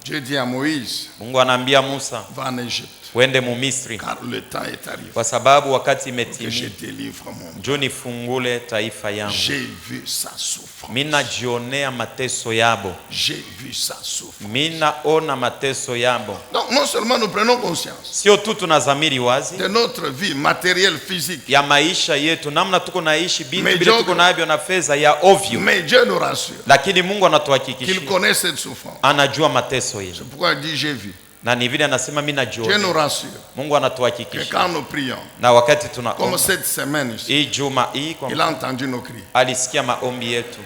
Dieu dit à Moïse, Mungu anaambia Musa, va en Égypte, wende mu Misri, car le temps est arrivé kwa sababu wakati que je imetimia, délivre mon peuple. njoo nifungule taifa yangu. J'ai vu sa souffrance. Mina jionea mateso yabo, J'ai vu sa souffrance. mina ona mateso yabo. Donc non seulement nous prenons conscience Sio tu tuna dhamiri wazi de notre vie matérielle, physique, ya maisha yetu, namna tuko naishi, bintu Mais vile Dieu- tuko navyo na fedha ya ovyo, mais Dieu nous rassure lakini Mungu qu'il anatuhakikishia, connaît cette souffrance. anajua mateso yetu, C'est pourquoi il dit j'ai vu. na ni vile anasema mimi Dieu nous najua. rassure Mungu que anatuhakikishia, quand nous prions, na wakati comme tunaomba cette semaine ici, hii juma hii, kwa il a entendu nos cris. alisikia maombi yetu.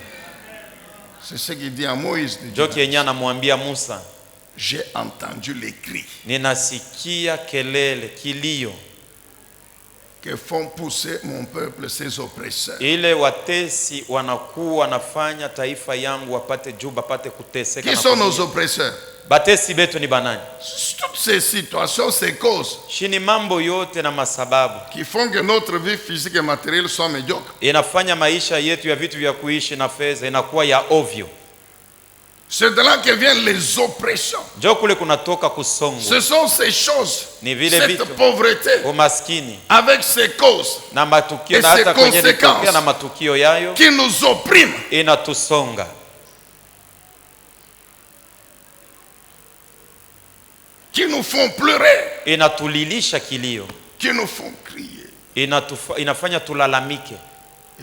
C'est ce qu'il dit à Moïse. Ndio kenye anamwambia Musa, J'ai entendu les cris ninasikia kelele, kilio que font pousser mon peuple ses oppresseurs. ile watesi wanakuwa wanafanya taifa yangu wapate juu, bapate kuteseka. Qui na sont kulia. nos oppresseurs? Batesi betu ni banani? Toutes ces situations, ces causes Shini mambo yote na masababu qui font que notre vie physique et matérielle soit médiocre. inafanya maisha yetu ya vitu vya kuishi na fedha inakuwa ya ovyo. C'est de là que viennent les oppressions. Njo kule kunatoka kusongo, Ce sont ces choses, Ni vile cette vitu. pauvreté, umaskini avec ces causes na matukio, Et na ses hata kwenye conséquences. litokea na matukio yayo qui nous oppriment, inatusonga, qui nous font pleurer, inatulilisha kilio, qui nous font crier. inafanya tulalamike.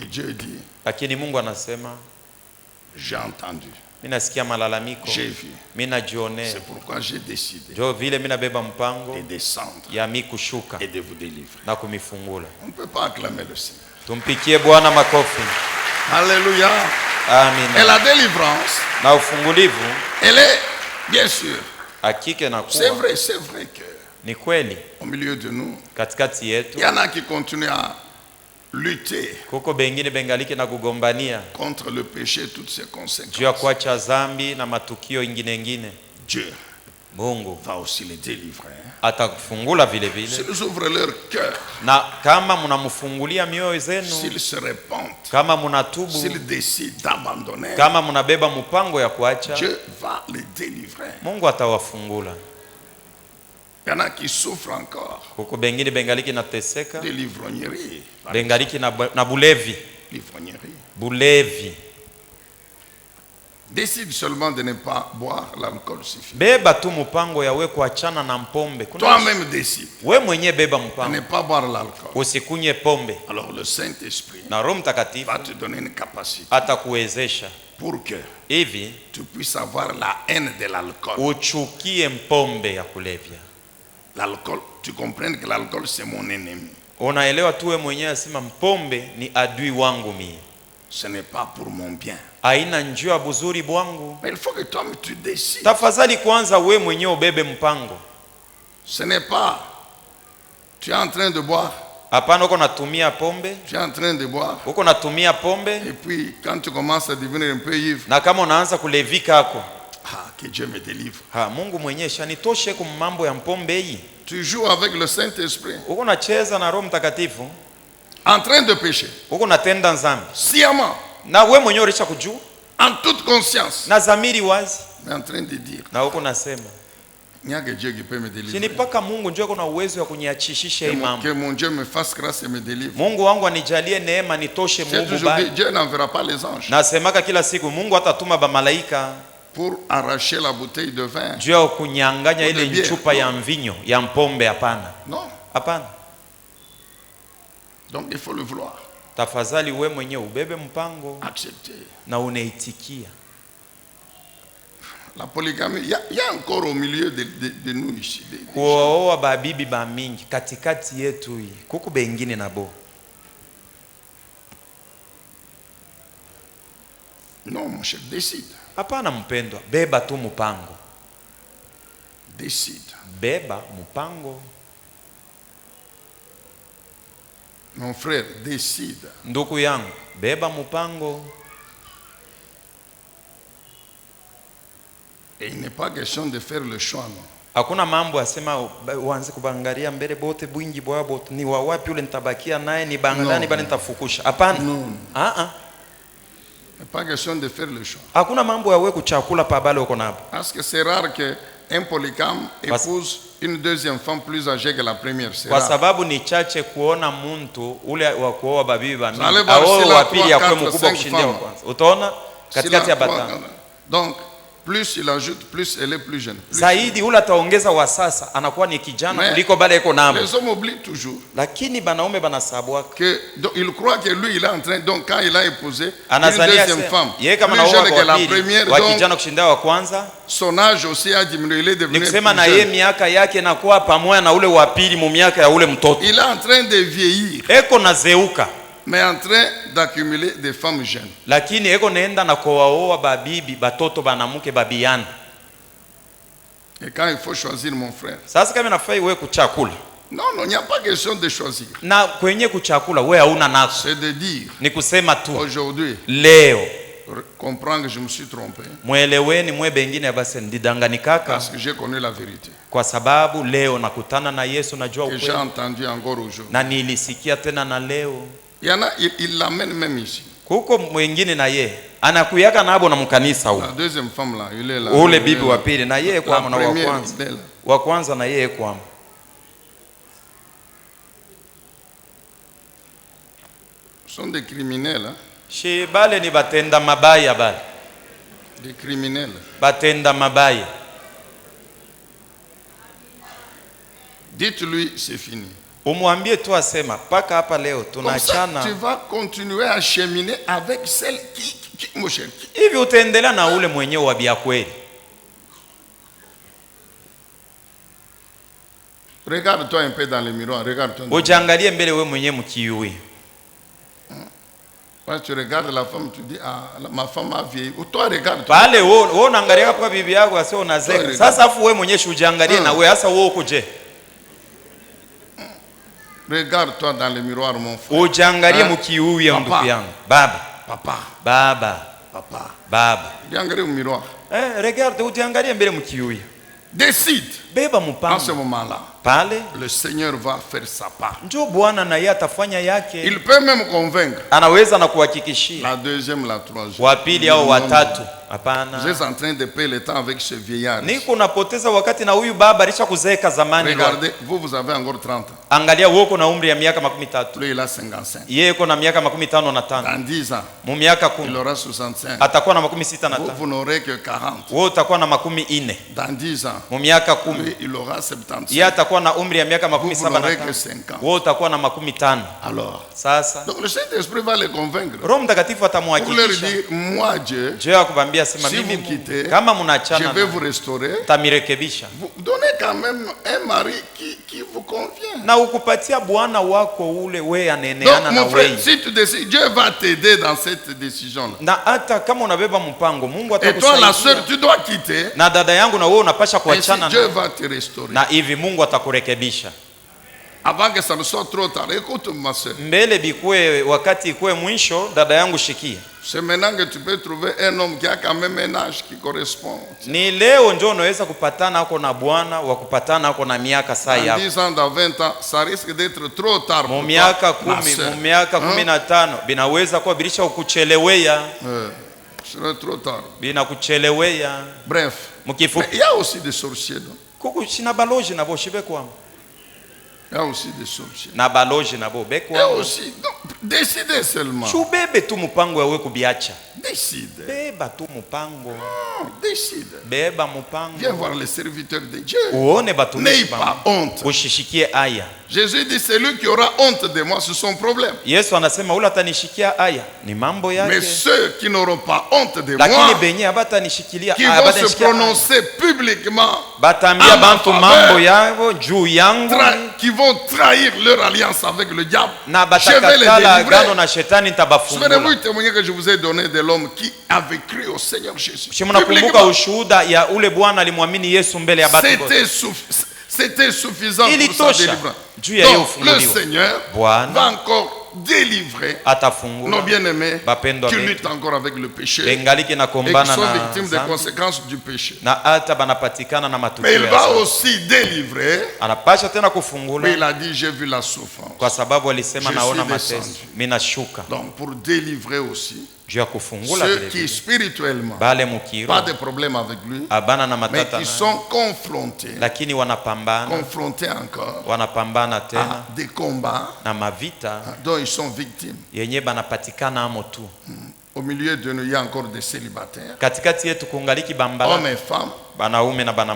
Et Dieu dit, Lakini Mungu anasema, j'ai entendu, mimi nasikia malalamiko, j'ai vu. mimi najionea. C'est pourquoi j'ai décidé Njo vile mimi nabeba mpango de descendre ya mi kushuka et de vous délivrer. na kumifungula. On ne peut pas acclamer le Seigneur. Tumpikie Bwana makofi. Alléluia. Et Amina. la délivrance, Na ufungulivu elle est, bien sûr, hakika na c'est kuwa vrai que ni kweli au milieu de nous, katikati il yetu y en a qui continuent à lutter kuko bengine bengaliki na kugombania contre le péché et toutes ses juu ya conséquences. kuacha dhambi na matukio ingine. Dieu Mungu va aussi les délivrer. atakufungula vile vile, S'ils ouvrent leur cœur, na kama mnamfungulia mioyo zenu, s'ils se répandent, kama mnatubu, s'ils décident d'abandonner, kama mnabeba mpango ya kuacha, Dieu va les délivrer. Mungu atawafungula. Il y en a qui souffrent encore Kuko bengine bengaliki na teseka, de l'ivrognerie. bengaliki na bulevi, bulevi. Décide seulement de ne pas boire, l'alcool suffit. Beba tu mpango ya we kuachana na mpombe. Toi-même décide We mwenye beba de ne mpango, pas boire l'alcool. usikunye pombe, Alors le Saint-Esprit na Roho Mtakatifu va te donner une capacité atakuwezesha pour que hivi tu puisses avoir la haine de l'alcool. uchukie mpombe ya kulevya. L'alcool, tu comprennes que l'alcool c'est mon ennemi. Unaelewa tu we mwenyewe asema mpombe ni adui wangu mimi. Ce n'est pas pour mon bien. Haina njia buzuri bwangu. Mais il faut que toi tu décides. Tafadhali kwanza we mwenyewe ubebe mpango. Ce n'est pas tu es en train de boire. Hapana, uko natumia pombe. Tu es en train de boire. Uko natumia pombe. Et puis quand tu commences à devenir un peu ivre. Na kama unaanza kulevika hako. Ah, que Dieu me délivre. Mungu mwenyewe shanitoshe kwa mambo ya mpombe hii. Tu joues avec le Saint-Esprit. Uko nacheza na Roho Mtakatifu. En train de pécher. Uko natenda dhambi. Sciemment. Na we mwenyewe ulisha kujua. En toute conscience. Na dhamiri wazi. Mais en train de dire. Na uko nasema. Il n'y a que Dieu qui peut me délivrer. Sini paka Mungu njoo kuna uwezo wa kuniachishisha hii mambo. Que mon Dieu me fasse grâce et me délivre. Mungu wangu anijalie neema nitoshe muovu baya. Dieu n'enverra pas les anges. Nasemaka kila siku Mungu hatatuma ba malaika pour arracher la bouteille de vin. Juu ya kunyang'anya ile chupa ya mvinyo ya mpombe, hapana. Non. Hapana. Donc il faut le vouloir. Tafadhali we mwenyewe ubebe mpango accepter na unaitikia. La polygamie, il y a encore au milieu de nous ici. Kuoa babibi ba mingi katikati yetu hii. Kuku bengine nabo. Non, mon cher, décide. Hapana mpendwa, beba tu mpango. Décide. Beba mpango. Mon frère, décide. Ndugu yangu, beba mpango. Et il n'est pas question de faire le choix, non. Hakuna mambo asema uanze kubangalia mbele bote bwingi bwabo ni wa wapi ule nitabakia naye ni bangani bali nitafukusha. Hapana. Il n'est pas question de faire le choix. Hakuna mambo ya wewe kuchakula pa bale uko nabo. Parce que c'est rare que un polygame épouse une deuxième femme plus âgée que la première. Kwa sababu ni chache kuona mtu ule wa kuoa babibi ba mingi au wa pili ya kwa mkubwa kushindia wa kwanza. Utaona katikati ya batano. Donc plus il ajoute, plus elle est plus jeune. Zaidi ule ataongeza wa sasa anakuwa ni kijana kuliko bale iko nabo. Les hommes oublient toujours. Lakini banaume banasabwa que donc il croit que lui il est en train, donc quand il a épousé une Anazania deuxième femme yeye kama plus jeune que la pili, première, wa donc kijana kushindia wa kwanza son âge aussi a diminué, il est devenu plus nikusema na yeye jeune. miaka yake inakuwa pamoja na ule wa pili mu miaka ya ule mtoto. Il est en train de vieillir. Eko na zeuka. Mais en train d'accumuler des femmes jeunes. Lakini eko naenda na kuoa babibi batoto banamuke babiana. Et quand il faut choisir, mon frère, sasa kama nafai wewe kuchakula non, il n'y a pas question de choisir. Na kwenye kuchakula wewe hauna nako. C'est de dire ni kusema tu aujourd'hui, leo comprends que je me suis trompé. Mweleweni mwe bengine basi ndidanganikaka. Parce que j'ai connu la vérité. Kwa sababu leo nakutana na Yesu najua ukweli. Que j'ai entendu encore aujourd'hui. Na nilisikia tena na leo. Il y en a, il l'amène même ici. Kuko mwingine na ye anakuyaka nabo na mkanisa huko. La deuxième femme là, il est là. Ule bibi wa pili na yeye kwa na wa kwanza. Wa kwanza na yeye kwa. Sont des criminels. Shi bale ni batenda mabaya bale. Des criminels. Batenda mabaya. Dites-lui c'est fini. Umwambie tu asema paka hapa leo tunaachana. Tu vas continuer à cheminer avec celle qui mon cher. Hivi utaendelea na ule mwenyewe wa bia kweli. Regarde-toi un peu dans le miroir, regarde-toi. Ujiangalie mbele wewe mwenyewe mkiui. Quand tu regardes la femme, tu dis ah ma femme a vieilli. Ou toi regarde-toi. Pale wewe unaangalia kwa bibi yako asio unazeka. Sasa afu wewe mwenyewe ujiangalie na wewe sasa wewe ukuje. Regarde-toi dans le miroir mon frère. Ujiangalie mkiui ya ndugu yangu. Baba. Papa. Baba. Papa. Baba. Ujiangalie au miroir. Regarde, ujiangalie mbele mkiui. Décide. Beba mpango. En ce moment-là, pale le Seigneur va faire sa part. Njoo Bwana na yeye atafanya yake. Il peut même convaincre. Anaweza na kuhakikishia. La deuxième, la troisième. Wa pili au wa tatu. Hapana. Vous êtes en train de perdre le temps avec ce vieillard. Niko napoteza wakati na huyu baba alishakuzeeka zamani. Regardez, vous avez encore 30 ans. Angalia wewe uko na umri ya miaka 13. Lui il a 55. Yeye uko na miaka 55. Dans 10 ans. Mu miaka 10. Il aura 65. Atakuwa na 65. Vous n'aurez que 40. Wewe utakuwa na 40. Dans 10 ans. Mu miaka 10. Lui il aura 75. Yeye atakuwa na umri ya miaka 75. Wewe utakuwa na 50. Alors. Sasa. Donc le Saint-Esprit va les convaincre. Roho Mtakatifu atamhakikisha. Pour leur dire moi Dieu. Dieu akwambia sema mimi kama mnaachana je vais vous restaurer. Tamirekebisha. Vous donnez quand même un mari qui vous convient. Na ukupatia bwana wako ule wewe aneneana na wewe. Donc mon frère, si tu décides, Dieu va t'aider dans cette décision là. Na hata kama unabeba mpango, Mungu atakusaidia. Et toi la sœur, tu dois quitter. Na dada yangu na wewe unapasha kuachana. Dieu va te restaurer. Na hivi Mungu atakurekebisha. Avant que ça ne soit trop tard, écoute ma sœur. Mbele bikwe wakati ikwe mwisho, dada yangu shikia. C'est maintenant que tu peux trouver un homme qui a quand même un âge qui correspond. Ni leo njoo unaweza kupatana hako na bwana wa kupatana hako na miaka saa yako. Dans 10 ans, dans 20 ans, ça risque d'être trop tard. Mu miaka 10, mu miaka 15 binaweza kuwa bilisha ukuchelewea. C'est trop tard. Bina kuchelewea. Bref. Mkifupi. Il y a aussi des sorciers. Kuku shina baloji na bo shibe kwa. Il y a aussi des sorciers. Na baloji na bo bekwa. Il y a aussi Décidez seulement. Chubebe tu mupango yawe kubiacha. Décide. Beba tu mupango. Décide. Beba mupango. Viens voir les serviteurs de Dieu. N'aie pas honte. Ushishikie aya. Jésus dit, celui qui aura honte de moi, c'est son problème. Yesu anasema ule atanishikia aya ni mambo yake. Mais ceux qui n'auront pas honte de moi, qui vont se prononcer publiquement, batambia bantu mambo yao juu yangu, qui vont trahir leur alliance avec le diable, na je vais les délivrer. na shetani nitabafungula. Souvenez-vous du témoignage que je vous ai donné de l'homme qui avait cru au Seigneur Jésus. Mnakumbuka ushuhuda ya ule bwana alimwamini Yesu mbele ya batu wote. C'était suffisant pour sa délivrance. Donc le Seigneur va encore délivrer nos bien-aimés qui luttent encore avec le péché et qui sont victimes des conséquences du péché. Mais il va aussi délivrer. Mais il a dit, j'ai vu la souffrance. Je suis descendu. Donc pour délivrer aussi ceux qui spirituellement pas de problème avec lui, mais qui sont confrontés encore à des combats dont ils sont victimes. Au milieu de nous, il y a encore des célibataires, hommes et femmes,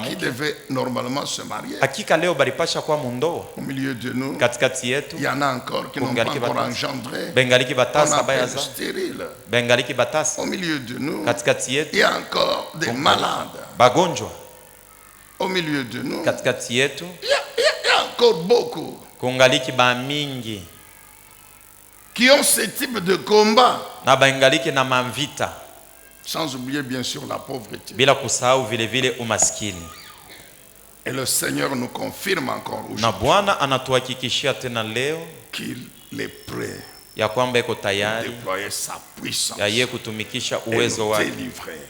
qui devaient normalement se marier. Au milieu de nous, il y en a encore qui n'ont pas encore engendré. On appelle stérile. Au milieu de nous, il y a encore des malades. Au milieu de nous, il y a encore beaucoup qui ont ce type de combat. Sans oublier bien sûr la pauvreté. Et le Seigneur nous confirme encore aujourd'hui qu'il est prêt à déployer sa puissance et nous délivrer.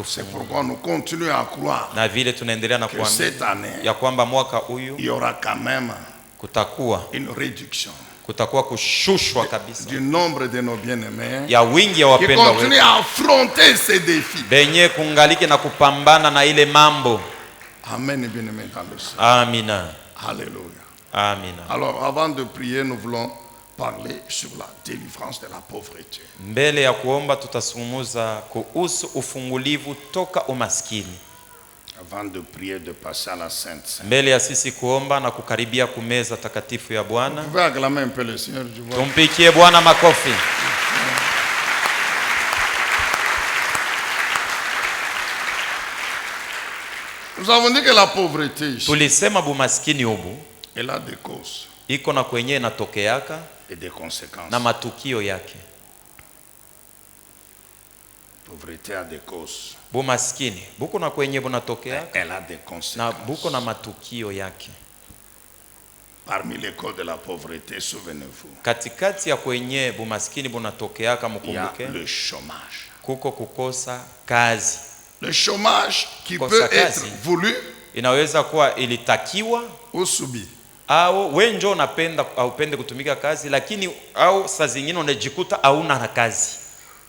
C'est pourquoi nous continuons à croire que cette année, il y aura quand même une réduction du nombre de nos bien-aimés qui continuent à affronter ces défis. Amen, bien-aimés dans le Seigneur. Amina. Alléluia. Amina. Alors, avant de prier, nous voulons parler sur la délivrance de la pauvreté. Mbele ya kuomba tutasumuza kuhusu ufungulivu toka umaskini. Avant de prier, de passer à la Sainte. Mbele ya sisi kuomba na kukaribia kumeza takatifu ya Bwana. Vous pouvez acclamer un peu le Seigneur. Tumpikie Bwana makofi. Nous avons dit que la pauvreté ici, tulisema bumaskini ubu elle a des causes iko na kwenye inatokeaka et des conséquences. Na matukio yake. Pauvreté a des causes. Bumaskini buko na kwenye bunatokeaka, elle a des conséquences. Na buko na matukio yake. Parmi les causes de la pauvreté, souvenez-vous, katikati ya kwenye bumaskini bunatokeaka, mukumbuke, il y a le chômage. Kuko kukosa kazi. Le chômage qui peut être voulu, inaweza kuwa ilitakiwa ou subi. Au wenjo unapenda au pende kutumika kazi, lakini au saa zingine unajikuta hauna kazi.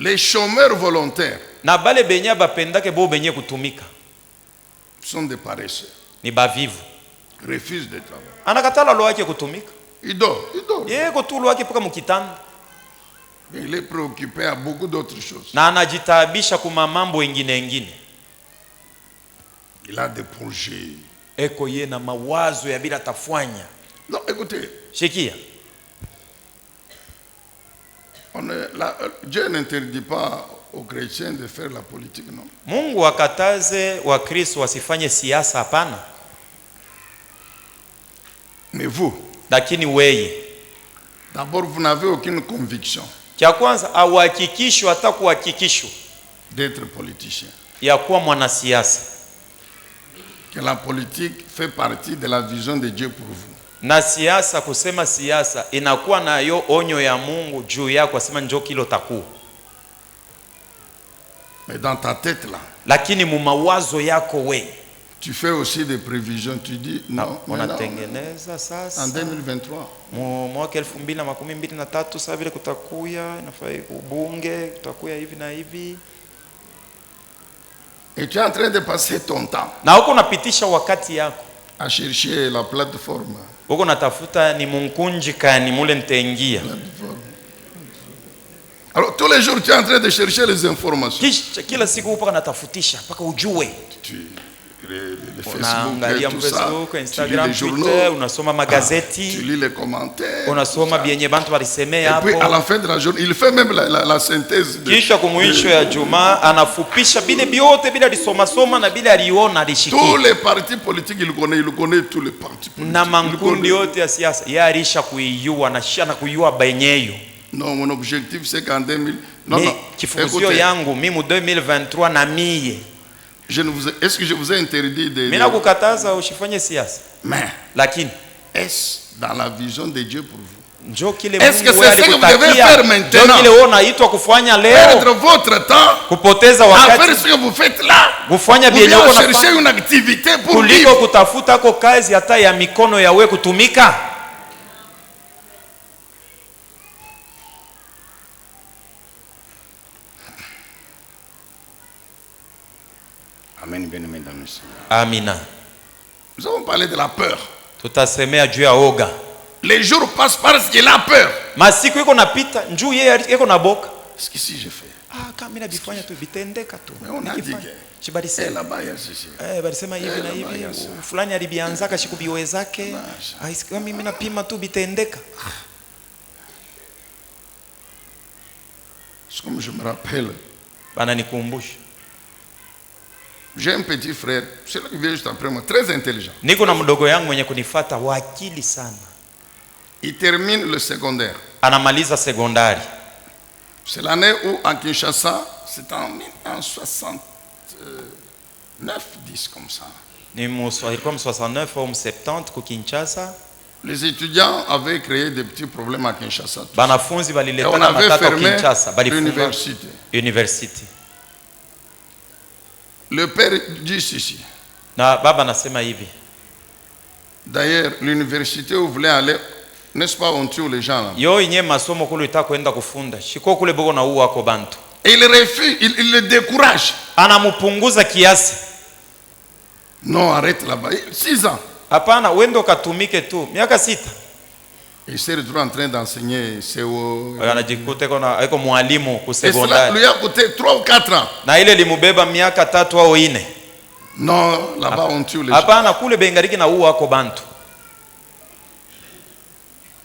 Les chômeurs volontaires, na bale benya bapendake bo benye kutumika, sont des paresseux. Ni bavivu. Refuse de travailler. Anakatala lo yake kutumika. Il dort. Yeko tu lo yake paka mukitanda. Il est préoccupé à beaucoup d'autres choses. Na anajitabisha kuma mambo ingine. Il a des projets. Eko ye na mawazo ya bila tafanya. Non, écoutez. Shekia. Dieu n'interdit pas aux chrétiens de faire la politique, non? Mungu akataze wa Kristo wasifanye siasa, hapana. Mais vous, lakini weye, d'abord vous n'avez aucune conviction. Kia kwanza awahakikisho hata kuhakikisho d'être politicien. Ya kuwa mwanasiasa. Que la politique fait partie de la vision de Dieu pour vous. Na siasa, kusema siasa inakuwa nayo onyo ya Mungu juu yako, asema njoo kilo takuwa. Mais dans ta tête là, lakini mumawazo yako we, tu fais aussi des prévisions, tu dis non, unatengeneza sasa en 2023 mwaka 2023 sasa vile kutakuya inafai ubunge kutakuya hivi na hivi. Et tu es en train de passer ton temps na huko unapitisha wakati yako à chercher la plateforme. Huko natafuta ni munkunji kani mule nitaingia. Alors tous les jours tu es en train de chercher les informations. Kila siku upo natafutisha mpaka ujue. Les Facebook, Facebook, Instagram, Twitter, unasoma magazeti, tu lis les commentaires, unasoma bienye bantu balisemea hapo. Et puis à la fin de la journée, il fait même la synthèse. Kisha kumwisho ya juma anafupisha bile biote bila lisoma soma na bila aliona alishiki. Tous les partis politiques il connaît tous les partis politiques. Na mankundi yote ya siasa yeye alisha kuiyua na shana kuiyua benyeyo. Non, mon objectif c'est qu'en 2000 non, kifuzio yangu mimi 2023 na mie. Est-ce que je vous ai interdit de... Mina kukataza usifanye siasa. Mais, lakini, est-ce dans la vision de Dieu pour vous? Est-ce que c'est ce que vous devez faire maintenant? Perdre votre temps kupoteza wakati, à faire ce que vous faites là, kufanya bien chercher une activité pour vivre. Kuliko kutafuta ko kazi hata ya mikono ya wewe kutumika. Amen, bien-aimés dans le Seigneur. Amina. Nous avons parlé de la peur. Tutasemea juu ya oga. Les jours passent parce qu'il a peur. Masiku iko napita njoo yeye iko na boka. Ce qu'ici je fais. Kama mimi nabifanya tu bitendeka tu. Mais on a dit que chibarisema là-bas il y a ceci. Barisema hivi na hivi. Fulani alibianza kashikubiwe zake. Kama mimi napima tu bitendeka. C'est comme je me rappelle. Bana nikumbusha. J'ai un petit frère, celui qui vient juste après moi, très intelligent. Niko na mdogo yangu mwenye kunifata wakili sana. Il termine le secondaire. Anamaliza sekondari. C'est l'année où à Kinshasa, c'est en 1969, 10 comme ça. Ni comme 69 ou 70 ku Kinshasa. Les étudiants avaient créé des petits problèmes à Kinshasa. Banafunzi balileta na matata Kinshasa, balifunga university. Le père dit ceci. Na baba nasema hivi. D'ailleurs, l'université où voulait aller, n'est-ce pas, on tue les gens là. Yo inye masomo kule itaka kwenda kufunda. Shiko kule boko na uwa ko bantu. Et il refuse, il le décourage. Anamupunguza kiasi. Non, arrête là-bas. 6 ans. Hapana, wendo katumike tu. Miaka 6. Il s'est retrouvé en train d'enseigner CO. Anajikuta iko mwalimu ku secondaire. Et cela lui a coûté 3 ou 4 ans. Na ile limubeba miaka 3 au 4. Non, là-bas on tue les gens. Hapana, kule bengariki na uwa ko bantu.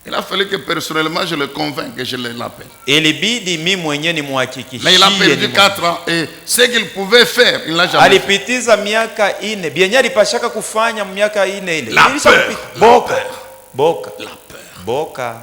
Il a fallu que personnellement je le convainque que je l'appelle. Ilibidi mimi mwenyewe nimhakikishie. Mais il a perdu 4 ans et ce qu'il pouvait faire, il l'a jamais. Alipitiza miaka 4. Bienya alipashaka kufanya miaka 4 ile. La peur. Boka. Boka. La peur. Boka.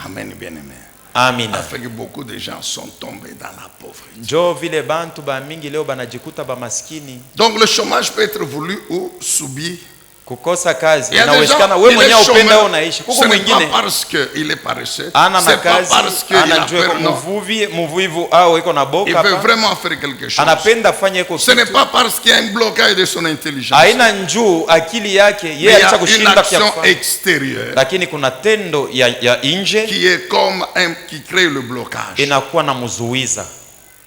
Amen, bien-aimé. Amina. A fait que beaucoup de gens sont tombés dans la pauvreté. Jo vile bantu ba mingi leo banajikuta ba maskini. Donc le chômage peut être voulu ou subi. Kukosa kazi inawezekana wewe mwenyewe upenda unaishi. Kuko mwingine c'est pas parce que il est paresseux. Ana na kazi, parce que il a peur, muvuvi au iko na boka. Il veut vraiment faire quelque chose. Anapenda fanya iko kitu. Ce n'est pas parce qu'il y a un blocage de son intelligence. Haina njuu akili yake yeye acha kushinda kwa action extérieure. Lakini kuna tendo ya nje qui est comme qui crée le blocage. Inakuwa na mzuiza.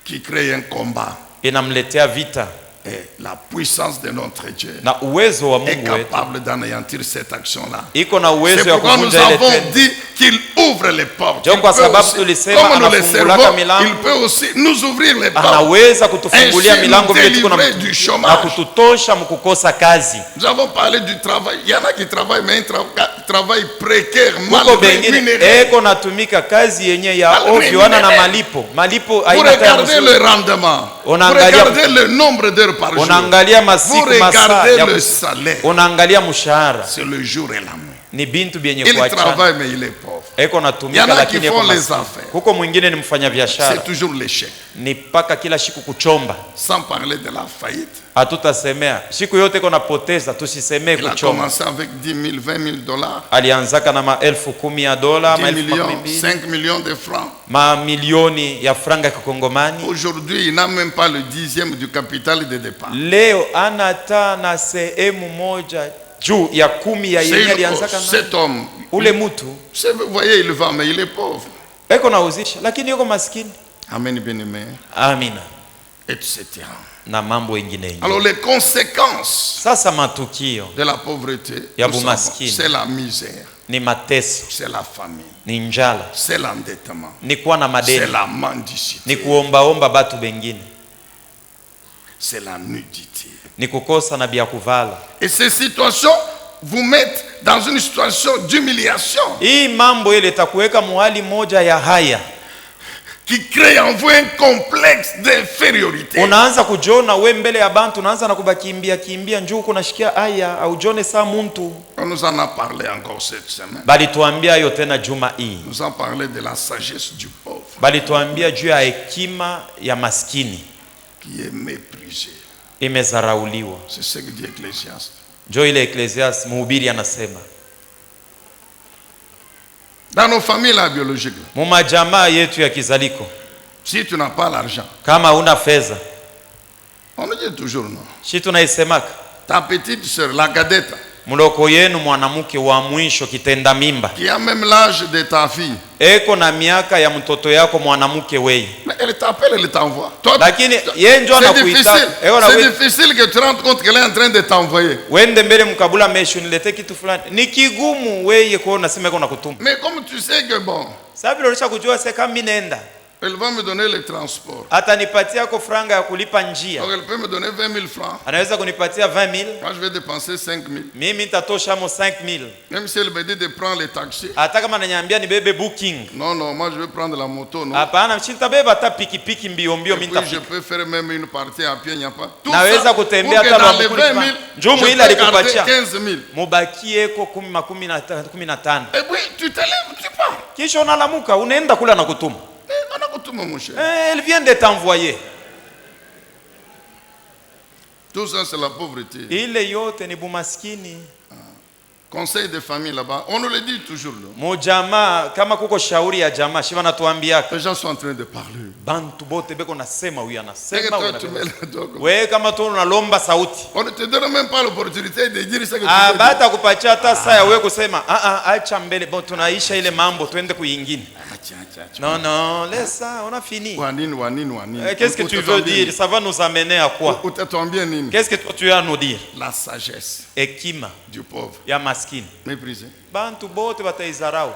Qui crée un combat. Inamletea vita. Et la puissance de notre Dieu na uwezo wa Mungu est capable d'anéantir cette action-là. Iko na uwezo ya kuvunja ile tendo. Nous avons dit qu'il ouvre les portes. Kwa sababu tulisema anafungulaka milango. Il peut aussi nous ouvrir les portes. Anaweza kutufungulia milango vile tuko na kututosha mkukosa kazi. Nous avons parlé du travail. Il y en a qui travaillent mais un travail précaire, mal rémunéré. Eko natumika kazi yenye ya ovyo ana na malipo. Malipo haina tayari. Vous regardez le rendement. Vous regardez le nombre d'heures par jour. Unaangalia masiku masaa ya le salaire. Unaangalia mshahara. C'est le jour et la nuit. Ni bintu byenye kuachana. Il travaille mais il est pauvre. Eko natumika lakini eko maskini. Huko mwingine ni mfanya biashara. C'est toujours l'échec. Ni paka kila siku kuchomba. Sans parler de la faillite. Hatutasemea. Siku yote iko napoteza, tusisemee kuchomba. Il a commencé avec 10 000, 20 000 dollars. Alianzaka na $10,000, 10 millions, 5 millions de francs. Mamilioni ya franga kikongomani. Aujourd'hui, il n'a même pas le 10e du capital de départ. Leo anata na sehemu moja juu ya 10 ya yenye alianzaka na. Cet homme, ule mtu, vous voyez, il vend mais il est pauvre. Eko nauzisha lakini yuko maskini. Amen, bien-aimé. Amina. Etc. na mambo ingine. Alors les conséquences sasa matukio de la pauvreté, ya bumaskini, c'est la misère, ni mateso, c'est la famine, ni njala, c'est l'endettement, ni kuwa na madeni, c'est la mendicité, ni kuombaomba batu bengine, c'est la nudité, ni kukosa na bia kuvala. Et ces situations vous mettent dans une situation d'humiliation. Hii mambo ile itakuweka muhali moja ya haya, qui crée en vous un complexe d'infériorité. Unaanza kujiona we mbele ya bantu, unaanza na kubakimbia kimbia njoo kunashikia aya au jone saa muntu. On nous en a parlé encore cette semaine. Bali tuambia yo tena juma hii. Nous en parlé de la sagesse du pauvre. Bali tuambia juu ya hekima ya maskini qui est méprisé. Imezarauliwa. C'est ce que dit Ecclésiaste. Ndio ile Ecclésiaste mhubiri anasema. Dans nos familles là, biologiques, muma jamaa yetu ya kizaliko, si tu n'as pas l'argent, kama una fedha, on le dit toujours non. Si tunaisemaka, ta petite sœur, la cadette, muloko yenu mwanamke wa mwisho kitenda mimba, qui a même l'âge de ta fille, eko na miaka ya mtoto yako mwanamke wewe, mais elle t'appelle, elle t'envoie. Lakini yeye ndio anakuita. C'est difficile que tu rendes compte qu'elle est en train de t'envoyer. Wende mbele mkabula mesho nilete kitu fulani. Ni kigumu wewe kuona sema iko nakutuma. Mais comme tu sais que bon, sababu ulisha kujua sasa kama mimi nenda, elle va me donner le transport. Atanipatia ko franga ya kulipa njia. Donc elle peut me donner 20 000 francs. Anaweza kunipatia 20 000. Moi je vais dépenser 5 000. Mimi nitatosha mo 5 000. Même si elle me dit de prendre les taxis. Hata kama ananiambia nibebe booking. Non, non, moi je vais prendre la moto, non. Hapana, nitabeba hata pikipiki mbio mbio mimi Je peux faire même une partie à pied, il n'y a pas. Tout naweza kutembea hata dans les 20 000, njumu ile alikupatia 15 000. Mubakie ko 15. Et puis tu te lèves, tu pars. Kisha unalamuka unaenda kula na kutuma. Mon cher. Elle vient de t'envoyer. Tout ça c'est la pauvreté. Ile yote ni bumaskini. Conseil de famille là-bas, on nous le dit toujours. Mujama kama kuko shauri ya jamaa, shiba natuambia. Les gens sont en train de parler. Bantu bote beko nasema huyu anasema. Wewe kama tu unalomba sauti. On ne te donne même pas l'opportunité de dire ce que tu veux. Bata kupatia hata saa wewe kusema acha mbele bon tunaisha ile mambo twende kuingine. Non, non, laisse ça, on a fini. Qu'est-ce que tu veux dire? Ça va nous amener à quoi? Qu'est-ce que tu as à nous dire? La sagesse hekima du pauvre. Ya maskini. Méprisé. Bantu bote bataizarau.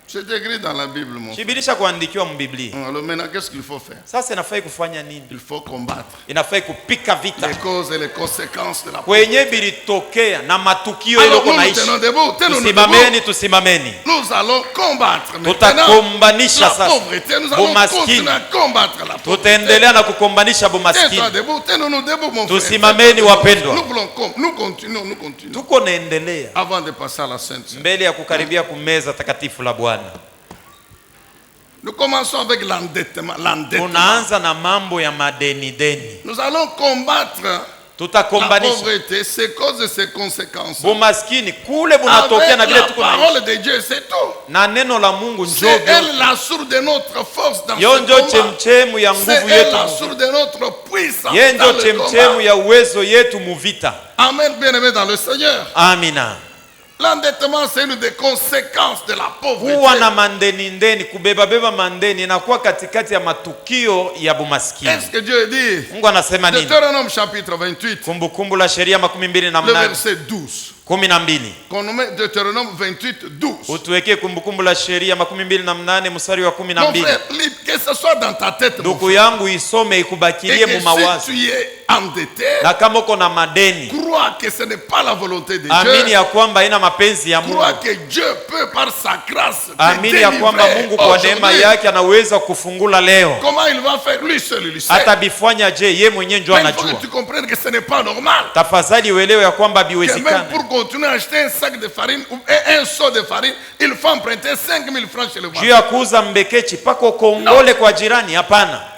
C'est écrit dans la Bible, mon frère. Shibilisha kuandikiwa mbiblia. Alors maintenant, qu'est-ce qu'il faut faire? Sasa inafai kufanya nini? Il faut combattre. Inafai kupika vita. Les causes et les conséquences de la kwenye bilitokea na matukio ile kunaishi. Tusimameni. Nous allons combattre. Tutakombanisha sasa. Nous allons continuer à combattre la pauvreté. Tutaendelea na kukombanisha bumaskini. Tusimameni wapendwa. Nous continuons. Tuko naendelea. Avant de passer à la Sainte. Mbele ya kukaribia kumeza takatifu la Bwana. Nous commençons avec l'endettement. Tunaanza na mambo ya madeni. Nous allons combattre la pauvreté, ses causes et ses conséquences. Bumaskini kule bunatokea na vile tuko na parole de Dieu, c'est tout. Na neno la Mungu njoo. C'est elle la source de notre force dans ce combat. C'est elle la source de notre puissance. Yeye ndio chemchemu ya uwezo yetu muvita. Amen, bien-aimé dans le Seigneur. Amina. L'endettement c'est une des conséquences de la pauvreté. Kuwa na mandeni kubeba mandeni inakuwa katikati ya matukio ya bumaskini. Est-ce que Dieu dit? Mungu anasema nini? Deutéronome chapitre 28. Kumbukumbu la Sheria 28. Le verset 12. 12. Qu'on nomme Deutéronome 28, 12. Utuweke Kumbukumbu la Sheria 28 mstari wa 12. Mon frère, que ce soit dans ta tête. Ndugu yangu isome ikubakilie mu mawazo. Si tu es endetté, na kama uko na madeni, crois que ce n'est pas la volonté de Dieu. Amini ya kwamba ina mapenzi ya Mungu. Crois que Dieu peut par sa grâce te amini ya kwamba Mungu kwa neema yake anaweza kufungula leo. Comment il va faire? Lui seul il sait. Atabifanya je? Yeye mwenyewe ndio anajua. Il faut que tu comprennes que ce n'est pas normal. Tafadhali uelewe ya kwamba biwezekana. Même pour continuer à acheter un sac de farine ou un seau de farine, il faut emprunter 5 000 francs chez le banquier. Juu ya kuuza mbekechi pako kongole kwa jirani, hapana.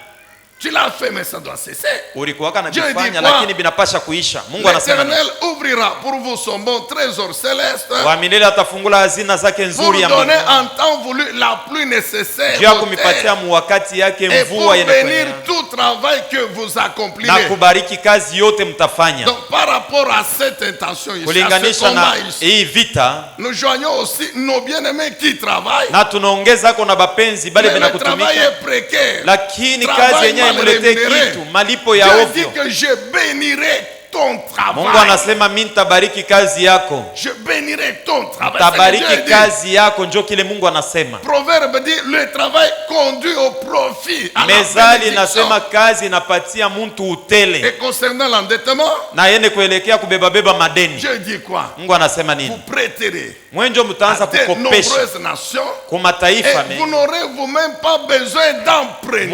Tu l'as fait mais ça doit cesser. Ulikuwaka na bifanya lakini binapasha kuisha. Mungu anasema l'Éternel ouvrira pour vous son bon trésor céleste. Wa milele atafungula hazina zake nzuri ya Mungu. Pour donner en temps voulu la pluie nécessaire. Juu ya kumipatia mu wakati yake mvua yenye. Et pour bénir toute travail que vous accomplirez. Na kubariki kazi yote mtafanya. Donc par rapport à cette intention ici, à ce Kulinganisha na combat ici, hii vita, nous joignons aussi nos bien-aimés qui travaillent. na tunaongeza kuna bapenzi bale Mais bena le travail kutumika, est précaire. lakini Travail kazi yenyewe mal imulete rémunéré. kitu, malipo ya Dieu dit ovyo. que je bénirai ton travail. Mungu anasema mimi nitabariki kazi yako. Je bénirai ton travail. Tabariki kazi yako, njo kile Mungu anasema. Proverbe dit le travail conduit au profit. Mezali nasema kazi inapatia mtu utele. Et concernant l'endettement, na yene kuelekea kubeba madeni. Dieu dit quoi? Mungu anasema nini? Vous prêterez mwenjo mtaanza kukopesha nombreuses nations, kwa mataifa et vous n'aurez vous-même pas besoin d'emprunter.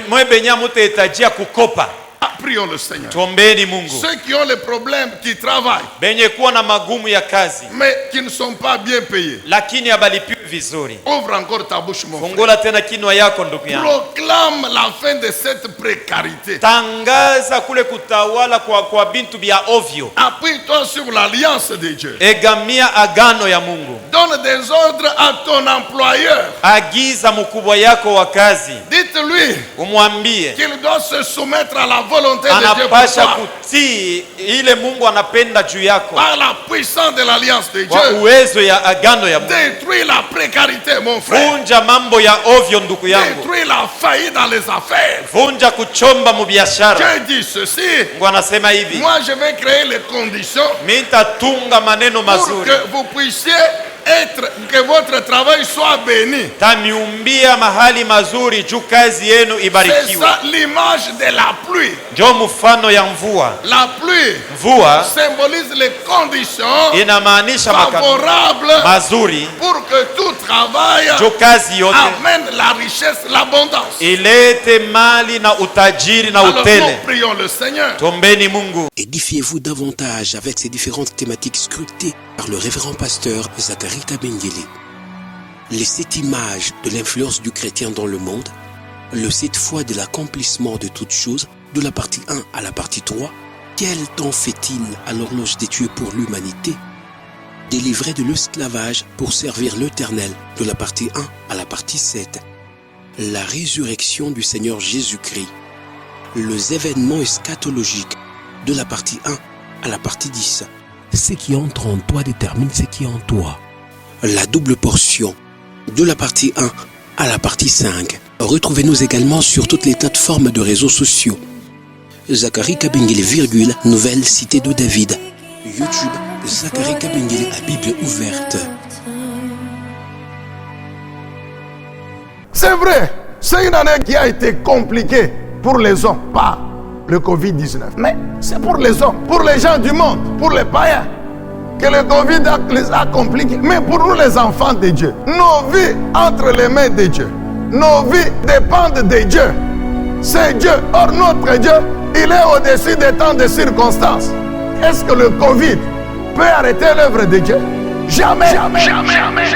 Mwe benya mutahitajia kukopa. Prions le Seigneur. Tuombeni Mungu. Ceux qui ont les problèmes, qui travaillent, benye kuwa na magumu ya kazi, mais qui ne sont pas bien payés, lakini habalipiwi vizuri. Ouvre encore ta bouche, mon frère. Fungula tena kinwa yako ndugu yangu. Proclame la fin de cette précarité. Tangaza kule kutawala kwa bintu bya ovyo. Appuie-toi sur l'alliance de Dieu. Egamia agano ya Mungu. Donne des ordres à ton employeur. Agiza mkubwa yako wa kazi. Dites-lui umwambie qu'il doit se soumettre à la volonté de Dieu pour anapasha toi. kutii ile Mungu anapenda juu yako. Par la puissance de l'alliance de Kwa Dieu. uwezo ya agano ya Mungu. Détruis la précarité, mon frère. Vunja mambo ya ovyo ndugu yangu. Détruis la faillite dans les affaires. Vunja kuchomba mu biashara. Dieu dit ceci. Mungu anasema hivi. Moi je vais créer les conditions Mimi nitatunga maneno pour mazuri que vous puissiez que votre travail soit béni. Tamiumbia mahali mazuri juu kazi yenu C'est ibarikiwe. ça l'image de la pluie. Ndio mfano ya mvua. La pluie Mvua symbolise les conditions inamaanisha favorables mazuri pour que tout travail juu kazi yote amène la richesse, l'abondance. ilete mali na utajiri na Alors utele. nous prions le Seigneur. Tombeni Mungu. Édifiez-vous davantage avec ces différentes thématiques scrutées par le révérend pasteur Zacharie Kabengele. Les 7 images de l'influence du chrétien dans le monde, le 7 fois de l'accomplissement de toutes choses, de la partie 1 à la partie 3, quel temps fait-il à l'horloge des dieux pour l'humanité? Délivré de l'esclavage pour servir l'Éternel, de la partie 1 à la partie 7. La résurrection du Seigneur Jésus-Christ. Les événements eschatologiques, de la partie 1 à la partie 10. Ce qui entre en toi détermine ce qui est en toi. La double portion, de la partie 1 à la partie 5. Retrouvez-nous également sur toutes les plateformes de réseaux sociaux. Zacharie Kabengele, nouvelle cité de David. YouTube, Zacharie Kabengele, la Bible ouverte. C'est vrai, c'est une année qui a été compliquée pour les hommes, pas le Covid-19. Mais c'est pour les hommes, pour les gens du monde, pour les païens, que le Covid les a compliqués. Mais pour nous les enfants de Dieu, nos vies entre les mains de Dieu. Nos vies dépendent de Dieu. C'est Dieu. Or notre Dieu, il est au-dessus des temps de circonstances. Est-ce que le Covid peut arrêter l'œuvre de Dieu? Jamais. Jamais. Jamais. Jamais.